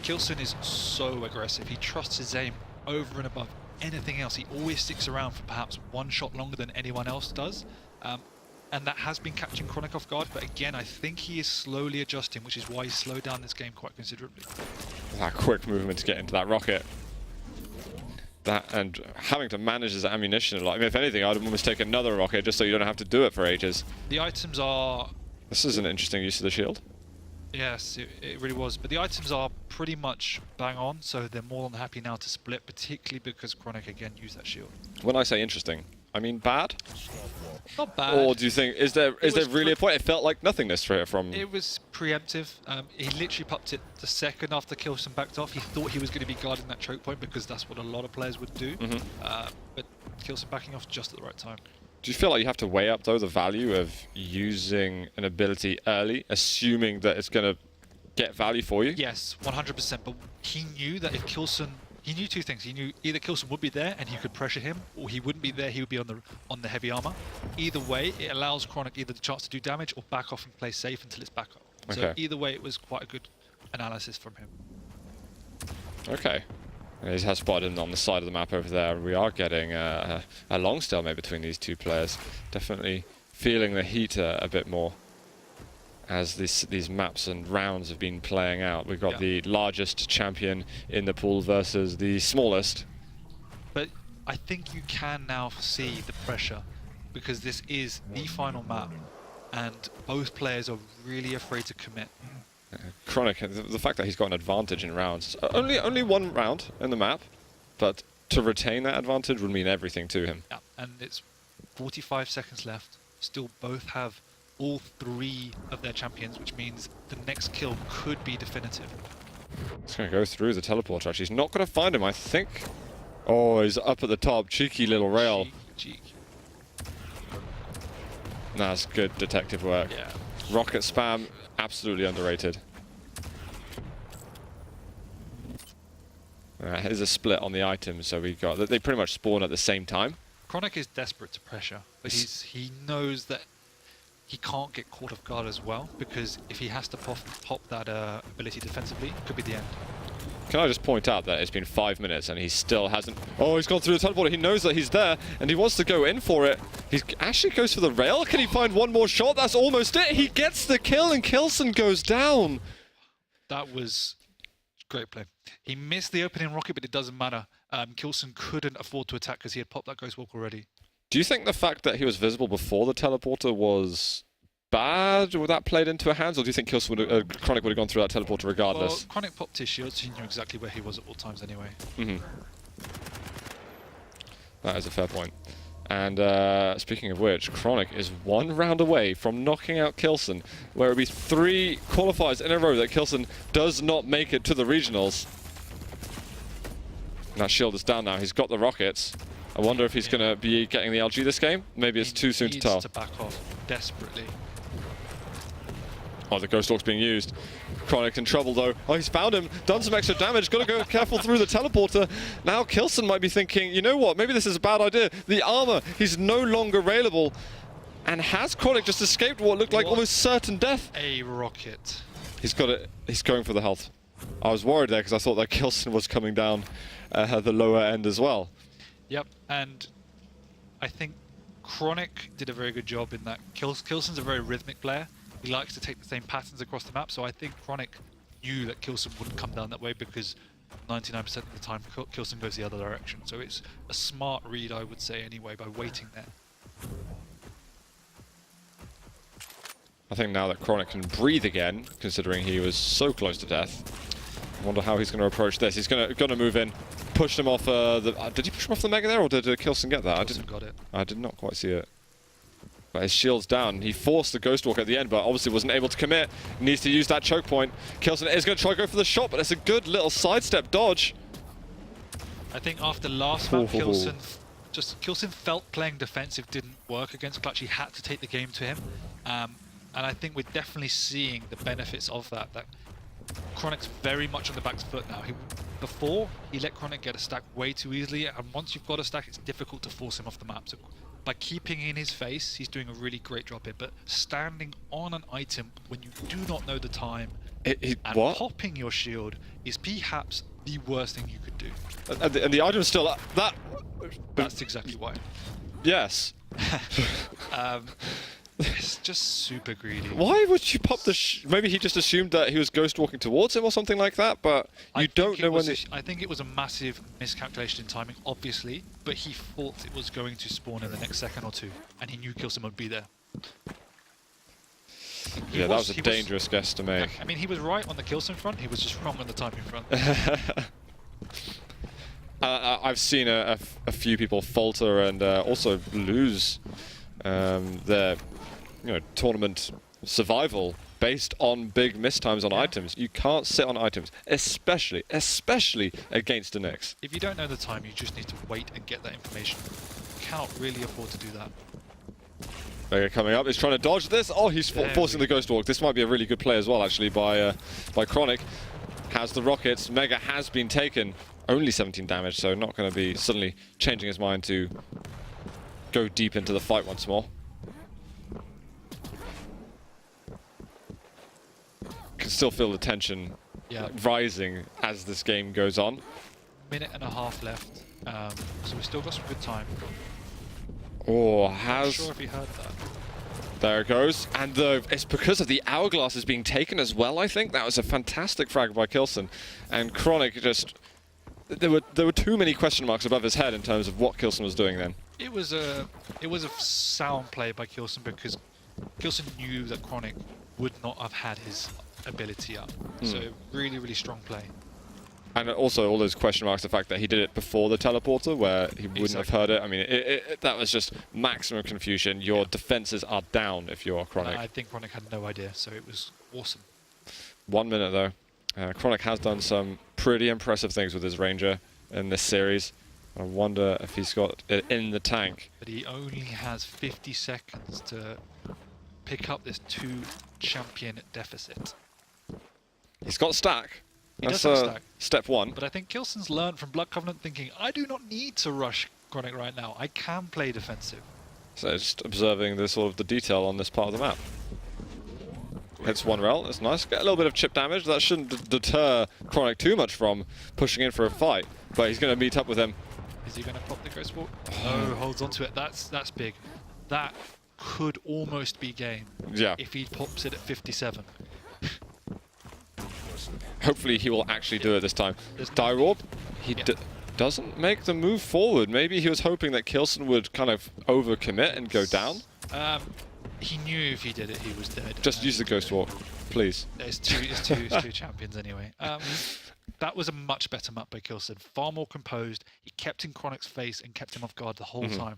kRoNic is so aggressive. He trusts his aim over and above anything else. He always sticks around for perhaps 1 shot longer than anyone else does. And that has been catching kRoNic off guard, but again, I think he is slowly adjusting, which is why he's slowed down this game quite considerably. That quick movement to get into that rocket. That, and having to manage his ammunition, like, I mean, if anything, I'd almost take another rocket just so you don't have to do it for ages. The items are... This is an interesting use of the shield. Yes, it really was. But the items are pretty much bang on, so they're more than happy now to split, particularly because kRoNic again used that shield. When I say interesting, I mean bad? Not bad. Or do you think, is there really a point? It felt like nothingness from... It was preemptive. He literally popped it the second after kRoNic backed off. He thought he was going to be guarding that choke point because that's what a lot of players would do. But kRoNic backing off just at the right time. Do you feel like you have to weigh up, though, the value of using an ability early, assuming that it's going to get value for you? Yes, 100%. But he knew that if kRoNic... He knew 2 things. He knew either kRoNic would be there and he could pressure him, or he wouldn't be there, he would be on the heavy armor. Either way, it allows kRoNic either the chance to do damage or back off and play safe until it's back up. Okay. So either way, it was quite a good analysis from him. Okay. He has spotted him on the side of the map over there. We are getting a long stalemate between these 2 players. Definitely feeling the heat a bit more as these maps and rounds have been playing out. We've got the largest champion in the pool versus the smallest. But I think you can now see the pressure, because this is the final map and both players are really afraid to commit. kRoNic, the fact that he's got an advantage in rounds, only 1 round in the map, but to retain that advantage would mean everything to him. Yeah, and it's 45 seconds left. Still both have all 3 of their champions, which means the next kill could be definitive. He's going to go through the teleporter, actually. He's not going to find him, I think. Oh, he's up at the top. Cheeky little rail. Cheek. That's good detective work. Yeah. Rocket spam, absolutely underrated. Here's a split on the items, so we got... They pretty much spawn at the same time. kRoNic is desperate to pressure, but he knows that he can't get caught off guard as well, because if he has to pop that ability defensively, it could be the end. Can I just point out that it's been 5 minutes and he still hasn't... Oh, he's gone through the teleporter. He knows that he's there and he wants to go in for it. He actually goes for the rail. Can he find one more shot? That's almost it. He gets the kill and kRoNic goes down. That was great play. He missed the opening rocket, but it doesn't matter. kRoNic couldn't afford to attack because he had popped that Ghost Walk already. Do you think the fact that he was visible before the teleporter was bad? Would that played into her hands? Or do you think kRoNic would have gone through that teleporter regardless? Well, kRoNic popped his shield, so he knew exactly where he was at all times anyway. That is a fair point. And speaking of which, kRoNic is 1 round away from knocking out kRoNic, where it would be 3 qualifiers in a row that kRoNic does not make it to the regionals. And that shield is down now. He's got the rockets. I wonder if he's going to be getting the LG this game. Maybe it's too soon to tell. He needs to back off desperately. Oh, the Ghost Walk's being used. kRoNic in trouble though. Oh, he's found him. Done some extra damage. Got to go careful through the teleporter. Now kRoNic might be thinking, you know what? Maybe this is a bad idea. The armor, he's no longer railable. And has kRoNic just escaped what looked like almost certain death? A rocket. He's got it. He's going for the health. I was worried there because I thought that kRoNic was coming down the lower end as well. Yep, and I think kRoNic did a very good job in that. kRoNic's a very rhythmic player. He likes to take the same patterns across the map, so I think kRoNic knew that kRoNic wouldn't come down that way because 99% of the time kRoNic goes the other direction. So it's a smart read, I would say, anyway, by waiting there. I think now that kRoNic can breathe again, considering he was so close to death, I wonder how he's going to approach this. He's going to move in, push him off did he push him off the Mega there, or did kRoNic get that? I did not quite see it. But his shield's down. He forced the Ghost Walk at the end, but obviously wasn't able to commit. Needs to use that choke point. kRoNic is going to try to go for the shot, but it's a good little sidestep dodge. I think after last map, kRoNic felt playing defensive didn't work against Clutch. He had to take the game to him. And I think we're definitely seeing the benefits of that. That kRoNic's very much on the back foot now. Before, he let kRoNic get a stack way too easily, and once you've got a stack, it's difficult to force him off the map. So by keeping in his face, he's doing a really great job here. But standing on an item when you do not know the time and popping your shield is perhaps the worst thing you could do. And the item's still That's exactly why. Yes. It's just super greedy. Why would you pop the maybe he just assumed that he was ghost walking towards him or something like that, but you don't know when I think it was a massive miscalculation in timing, obviously, but he thought it was going to spawn in the next second or two, and he knew kRoNic would be there. That was a dangerous guess to make. I mean, he was right on the kRoNic front, he was just wrong on the timing front. I've seen a few people falter and also lose their tournament survival based on big mistimes on items. You can't sit on items, especially against the Nyx. If you don't know the time, you just need to wait and get that information. You cannot really afford to do that. Mega coming up, he's trying to dodge this. Oh, he's forcing the Ghost Walk. This might be a really good play as well, actually, by kRoNic. Has the rockets. Mega has been taken. Only 17 damage, so not going to be suddenly changing his mind to go deep into the fight once more. Can still feel the tension rising as this game goes on. Minute and a half left, so we've still got some good time. Oh, I'm not sure if he heard that. There it goes, and it's because of the hourglass is being taken as well. I think that was a fantastic frag by kRoNic, and kRoNic just there were too many question marks above his head in terms of what kRoNic was doing then. It was a sound play by kRoNic because kRoNic knew that kRoNic would not have had his ability up. So really, really strong play. And also all those question marks, the fact that he did it before the teleporter where he wouldn't have heard it. I mean, that was just maximum confusion. Your defenses are down if you're kRoNic. I think kRoNic had no idea, so it was awesome. 1 minute though. kRoNic has done some pretty impressive things with his Ranger in this series. I wonder if he's got it in the tank. But he only has 50 seconds to pick up this 2-champion deficit. He's got stack. That's stack. Step one. But I think kRoNic's learned from Blood Covenant thinking, I do not need to rush kRoNic right now. I can play defensive. So just observing the detail on this part of the map. Hits one rel, that's nice. Get a little bit of chip damage. That shouldn't deter kRoNic too much from pushing in for a fight. But he's going to meet up with him. Is he going to pop the Ghost Walk? Oh, holds onto it. That's big. That could almost be game. Yeah. If he pops it at 57. Hopefully he will actually do it this time. Die Orb, he doesn't make the move forward. Maybe he was hoping that kRoNic would kind of overcommit and go down. He knew if he did it, he was dead. Just use the Ghost Walk, please. It's two champions anyway. That was a much better map by kRoNic. Far more composed. He kept in kRoNic's face and kept him off guard the whole time.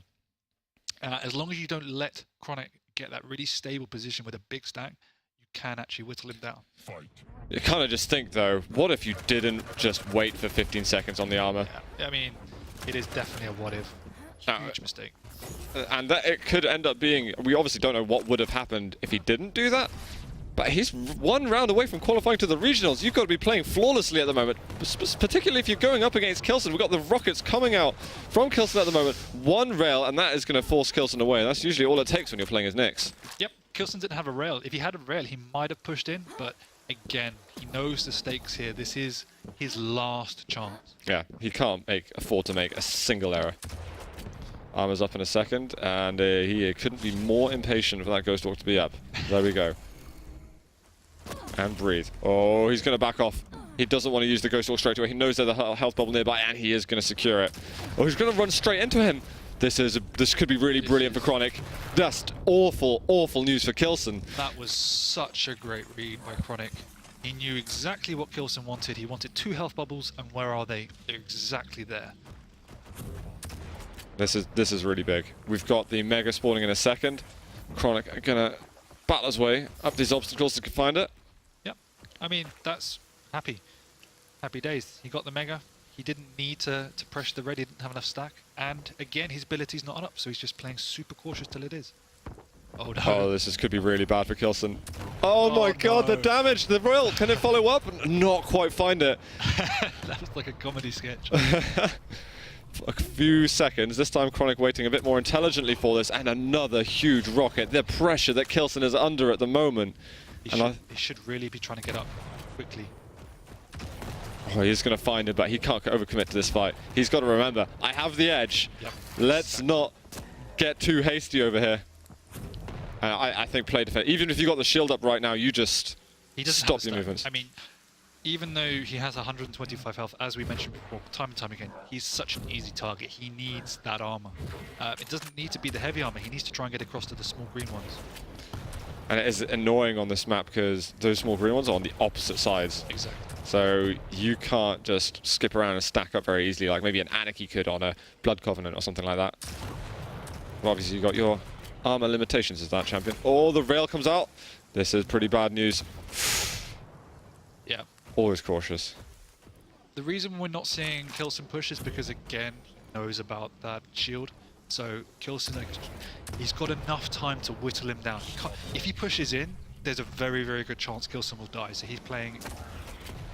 As long as you don't let kRoNic get that really stable position with a big stack, you can actually whittle him down. Fight. You kind of just think though, what if you didn't just wait for 15 seconds on the armor? Yeah, I mean, it is definitely a what if. Huge mistake. And that it could end up being, we obviously don't know what would have happened if he didn't do that, but he's one round away from qualifying to the regionals. You've got to be playing flawlessly at the moment, particularly if you're going up against kRoNic. We've got the rockets coming out from kRoNic at the moment. One rail, and that is going to force kRoNic away. That's usually all it takes when you're playing as Nyx. Yep, kRoNic didn't have a rail. If he had a rail, he might have pushed in, but again, he knows the stakes here. This is his last chance. Yeah, he can't afford to make a single error. Armor's up in a second, and he couldn't be more impatient for that Ghost Walk to be up. There we go. And breathe. Oh, he's going to back off. He doesn't want to use the Ghost Walk straight away. He knows there's a health bubble nearby, and he is going to secure it. Oh, he's going to run straight into him. This could be really brilliant for kRoNic. Just awful, awful news for kRoNic. That was such a great read by kRoNic. He knew exactly what kRoNic wanted. He wanted 2 health bubbles, and where are they? They're exactly there. This is really big. We've got the Mega spawning in a second. kRoNic are going to battle his way up these obstacles to find it. Yep. I mean, that's happy days. He got the Mega. He didn't need to pressure the red. He didn't have enough stack. And again, his ability's not up, so he's just playing super cautious till it is. Oh no. Oh, this could be really bad for kRoNic. Oh my god, no. the damage! The royal, can it follow up? Not quite find it. That was like a comedy sketch. A few seconds. This time kRoNic waiting a bit more intelligently for this, and another huge rocket. The pressure that kRoNic is under at the moment. He should really be trying to get up quickly. Oh, he's going to find it, but he can't overcommit to this fight. He's got to remember, I have the edge. Yep. Let's not get too hasty over here. I think play defense. Even if you got the shield up right now, you just stop your movements. I mean, even though he has 125 health, as we mentioned before, time and time again, he's such an easy target. He needs that armor. It doesn't need to be the heavy armor. He needs to try and get across to the small green ones. And it is annoying on this map because those small green ones are on the opposite sides. Exactly. So you can't just skip around and stack up very easily, like maybe an Anarchy could on a Blood Covenant or something like that. But obviously you've got your armor limitations as that champion. Oh, the rail comes out. This is pretty bad news. Yeah. Always cautious. The reason we're not seeing kRoNic push is because, again, he knows about that shield. So kRoNic, he's got enough time to whittle him down. If he pushes in, there's a very, very good chance kRoNic will die. So he's playing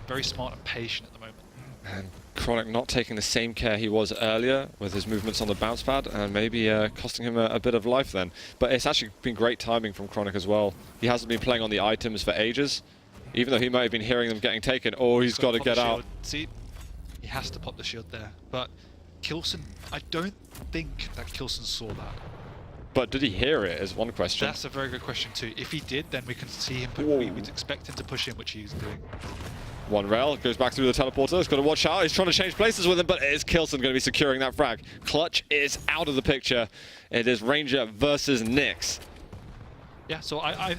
very smart and patient at the moment. And kRoNic not taking the same care he was earlier with his movements on the bounce pad, and maybe costing him a bit of life then. But it's actually been great timing from kRoNic as well. He hasn't been playing on the items for ages, even though he might have been hearing them getting taken. Oh, he's got to get out. See, he has to pop the shield there. But kRoNic, I don't think that kRoNic saw that. But did he hear it is one question. That's a very good question too. If he did, then we can see him, we'd expect him to push in, which he's doing. One rail, goes back through the teleporter, he's got to watch out, he's trying to change places with him, but it is kRoNic going to be securing that frag. Clutch is out of the picture. It is Ranger versus Nyx. Yeah, so I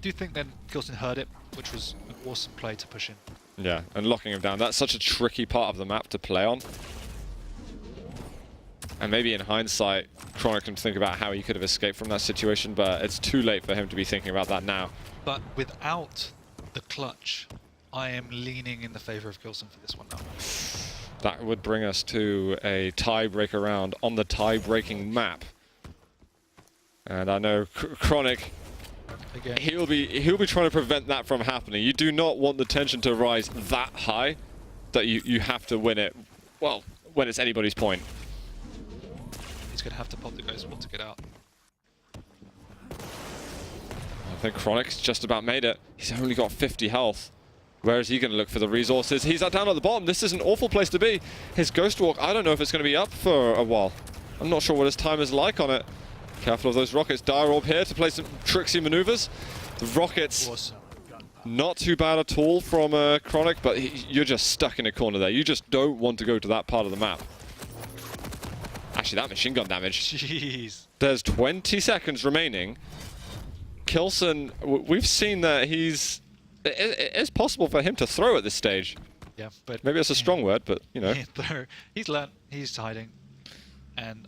do think then kRoNic heard it, which was an awesome play to push in. Yeah, and locking him down. That's such a tricky part of the map to play on. And maybe in hindsight, kRoNic can think about how he could have escaped from that situation, but it's too late for him to be thinking about that now. But without the clutch, I am leaning in the favor of kRoNic for this one now. That would bring us to a tiebreaker round on the tie-breaking map. And I know kRoNic, Again, he'll be trying to prevent that from happening. You do not want the tension to rise that high that you have to win it, well, when it's anybody's point. he's going to have to pop the Ghost Wall to get out. think kRoNic's just about made it. He's only got 50 health. Where is he going to look for the resources? He's down at the bottom. This is an awful place to be. His Ghost Walk, I don't know if it's going to be up for a while. I'm not sure what his time is like on it. Careful of those rockets. Dire Orb here to play some tricksy maneuvers. The rockets, Awesome. not too bad at all from kRoNic, but you're just stuck in a corner there. You just don't want to go to that part of the map. Actually, that machine gun damage. Jeez. There's 20 seconds remaining. kRoNic, we've seen that it is possible for him to throw at this stage. Yeah, but Maybe that's a strong word, but you know. He's learnt, he's hiding, and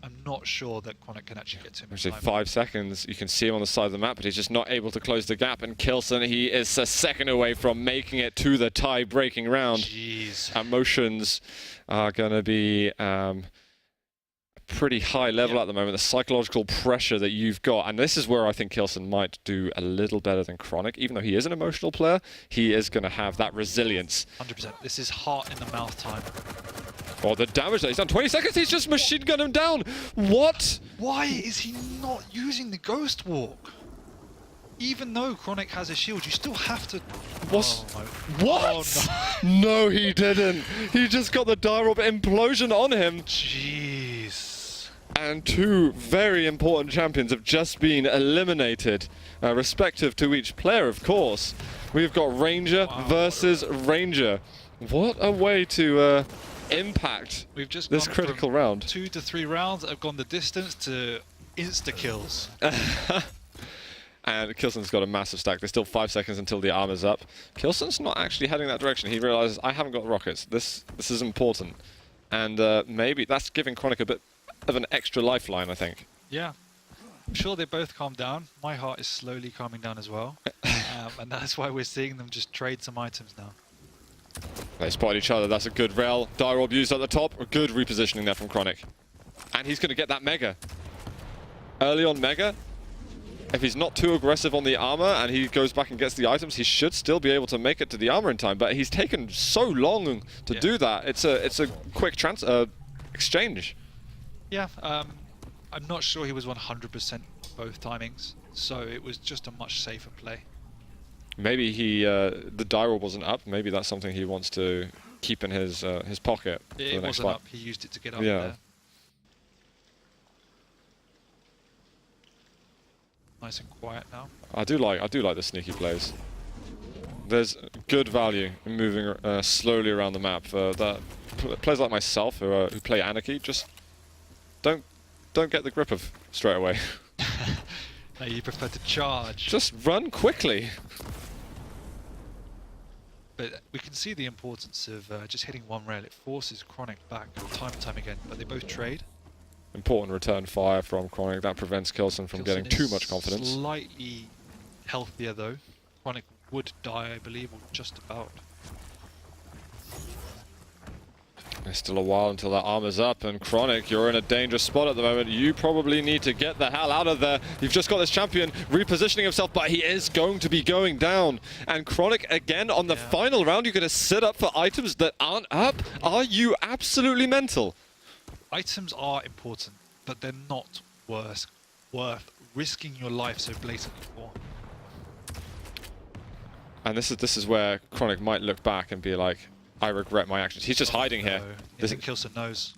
I'm not sure that kRoNic can actually get to him. Actually, 5 seconds. You can see him on the side of the map, but he's just not able to close the gap. And kRoNic, he is a second away from making it to the tie-breaking round. Jeez. Emotions are going to be pretty high level at the moment. The psychological pressure that you've got, and this is where I think kRoNic might do a little better than kRoNic. Even though he is an emotional player, he is going to have that resilience. 100%. This is heart in the mouth time. Oh, the damage that he's done. 20 seconds, he's just machine gunned him down. What? Why is he not using the Ghost Walk? Even though kRoNic has a shield, you still have to... What's... Oh, no. What? Oh, no. No, he didn't. He just got the Dire Orb implosion on him. Jeez. And two very important champions have just been eliminated, respective to each player, of course. We've got Ranger versus Ranger. What a way to impact We've just this gone critical from round. 2 to 3 rounds that have gone the distance to insta-kills. And kRoNic's got a massive stack. There's still 5 seconds until the armor's up. kRoNic's not actually heading that direction. He realizes, I haven't got rockets. This is important. And maybe that's giving kRoNic a bit of an extra lifeline, I think. Yeah. I'm sure they both calmed down. My heart is slowly calming down as well. And that's why we're seeing them just trade some items now. They spotted each other. That's a good rail. Dire Orb used at the top. A good repositioning there from kRoNic. And he's going to get that Mega. Early on Mega. If he's not too aggressive on the armor and he goes back and gets the items, he should still be able to make it to the armor in time. But he's taken so long to do that. It's a quick exchange. Yeah, I'm not sure he was 100% both timings, so it was just a much safer play. Maybe the Dire Orb wasn't up. Maybe that's something he wants to keep in his pocket. It wasn't up. He used it to get up there. Nice and quiet now. I do like the sneaky plays. There's good value in moving slowly around the map. Players like myself who play Anarchy just don't get the grip of straight away. No, you prefer to charge. Just run quickly. But we can see the importance of just hitting one rail. It forces kRoNic back time and time again, but they both trade. Important return fire from kRoNic. That prevents kRoNic from getting too much confidence. Slightly healthier though. kRoNic would die, I believe, or just about. There's still a while until that armor's up, and kRoNic, you're in a dangerous spot at the moment. You probably need to get the hell out of there. You've just got this champion repositioning himself, but he is going to be going down. And kRoNic, again, on the final round, you're going to sit up for items that aren't up? Are you absolutely mental? Items are important, but they're not worth risking your life so blatantly for. And this is where kRoNic might look back and be like, I regret my actions. He's just hiding here. I think kRoNic knows.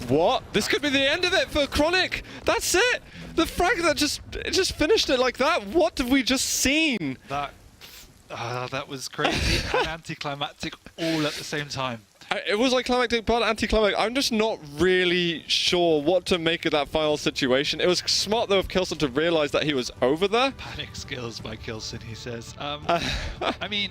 What? This could be the end of it for kRoNic. That's it. The frag that just finished it like that. What have we just seen? That was crazy and anticlimactic all at the same time. It was like climactic but anticlimactic. I'm just not really sure what to make of that final situation. It was smart though of kRoNic to realize that he was over there. Panic skills by kRoNic, he says. I mean,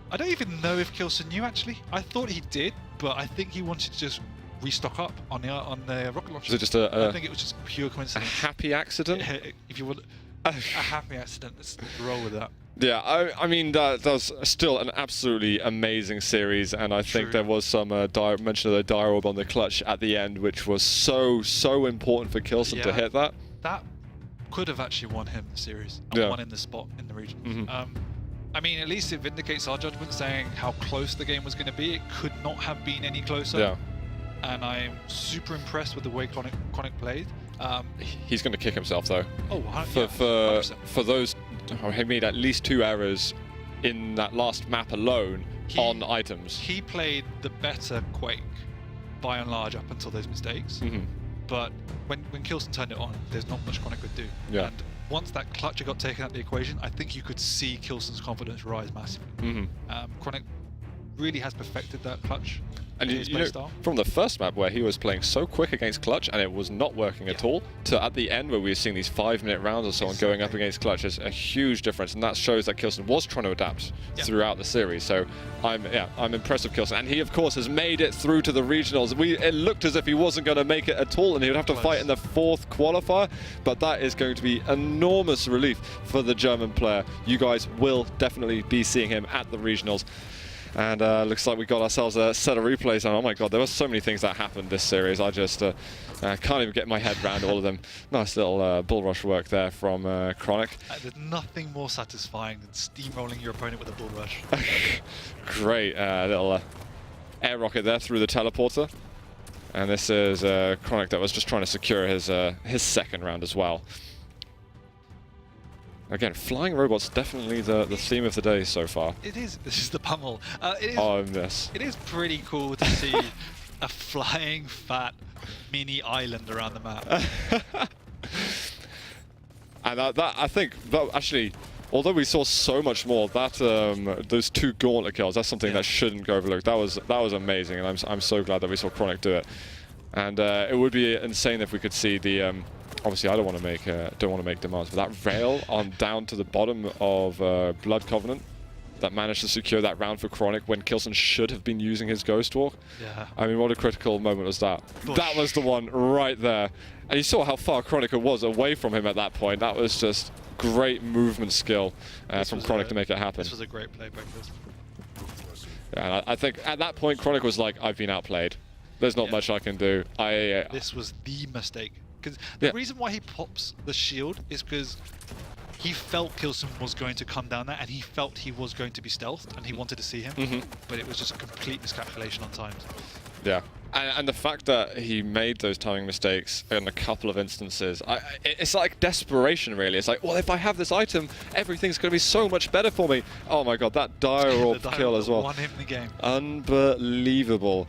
I don't even know if kRoNic knew actually. I thought he did, but I think he wanted to just restock up on the rocket launcher. Was it just I think it was just pure coincidence. A happy accident? If you want a happy accident, let's roll with that. Yeah, I mean that was still an absolutely amazing series, and I think there was some mention of the Dire Orb on the clutch at the end, which was so important for kRoNic to hit that. That could have actually won him the series and won in the spot in the region. I mean, at least it vindicates our judgment, saying how close the game was going to be. It could not have been any closer. Yeah. And I'm super impressed with the way kRoNic played. He's going to kick himself though. Oh, For those, he made at least 2 errors in that last map alone on items. He played the better Quake by and large up until those mistakes. But when kRoNic turned it on, there's not much kRoNic could do. Yeah. And once that clutcher got taken out of the equation, I think you could see kRoNic's confidence rise massively. kRoNic really has perfected that clutch. And you know, from the first map where he was playing so quick against Clutch and it was not working at all, to at the end where we were seeing these 5-minute rounds or so on going up against Clutch, is a huge difference, and that shows that kRoNic was trying to adapt throughout the series. So I'm impressed with kRoNic, and he of course has made it through to the regionals. It looked as if he wasn't going to make it at all, and he would have to fight in the 4th qualifier, but that is going to be enormous relief for the German player. You guys will definitely be seeing him at the regionals. And looks like we got ourselves a set of replays. And oh my god, there were so many things that happened this series. I just can't even get my head around all of them. Nice little bull rush work there from kRoNic. There's nothing more satisfying than steamrolling your opponent with a bull rush. Great little air rocket there through the teleporter. And this is kRoNic that was just trying to secure his 2nd round as well. Again, flying robots definitely the theme of the day so far. It is. This is the pummel. It is pretty cool to see a flying fat mini island around the map. And that I think that actually, although we saw so much more, that those 2 gauntlet kills, that's something that shouldn't go overlooked. That was amazing, and I'm so glad that we saw kRoNic do it. And it would be insane if we could see the. Obviously, I don't want to make demands, but that rail on down to the bottom of Blood Covenant that managed to secure that round for kRoNic when kRoNic should have been using his Ghost Walk. Yeah. I mean, what a critical moment was that. That was the one right there. And you saw how far kRoNic was away from him at that point. That was just great movement skill from kRoNic to make it happen. This was a great play by Chris. Yeah, I think at that point, kRoNic was like, I've been outplayed. There's not much I can do. This was the mistake. Because the reason why he pops the shield is because he felt kRoNic was going to come down there, and he felt he was going to be stealthed, and he wanted to see him. But it was just a complete miscalculation on times. Yeah. And the fact that he made those timing mistakes in a couple of instances, it's like desperation, really. It's like, well, if I have this item, everything's going to be so much better for me. Oh my god, that dire orb kill as well. Won him the game. Unbelievable.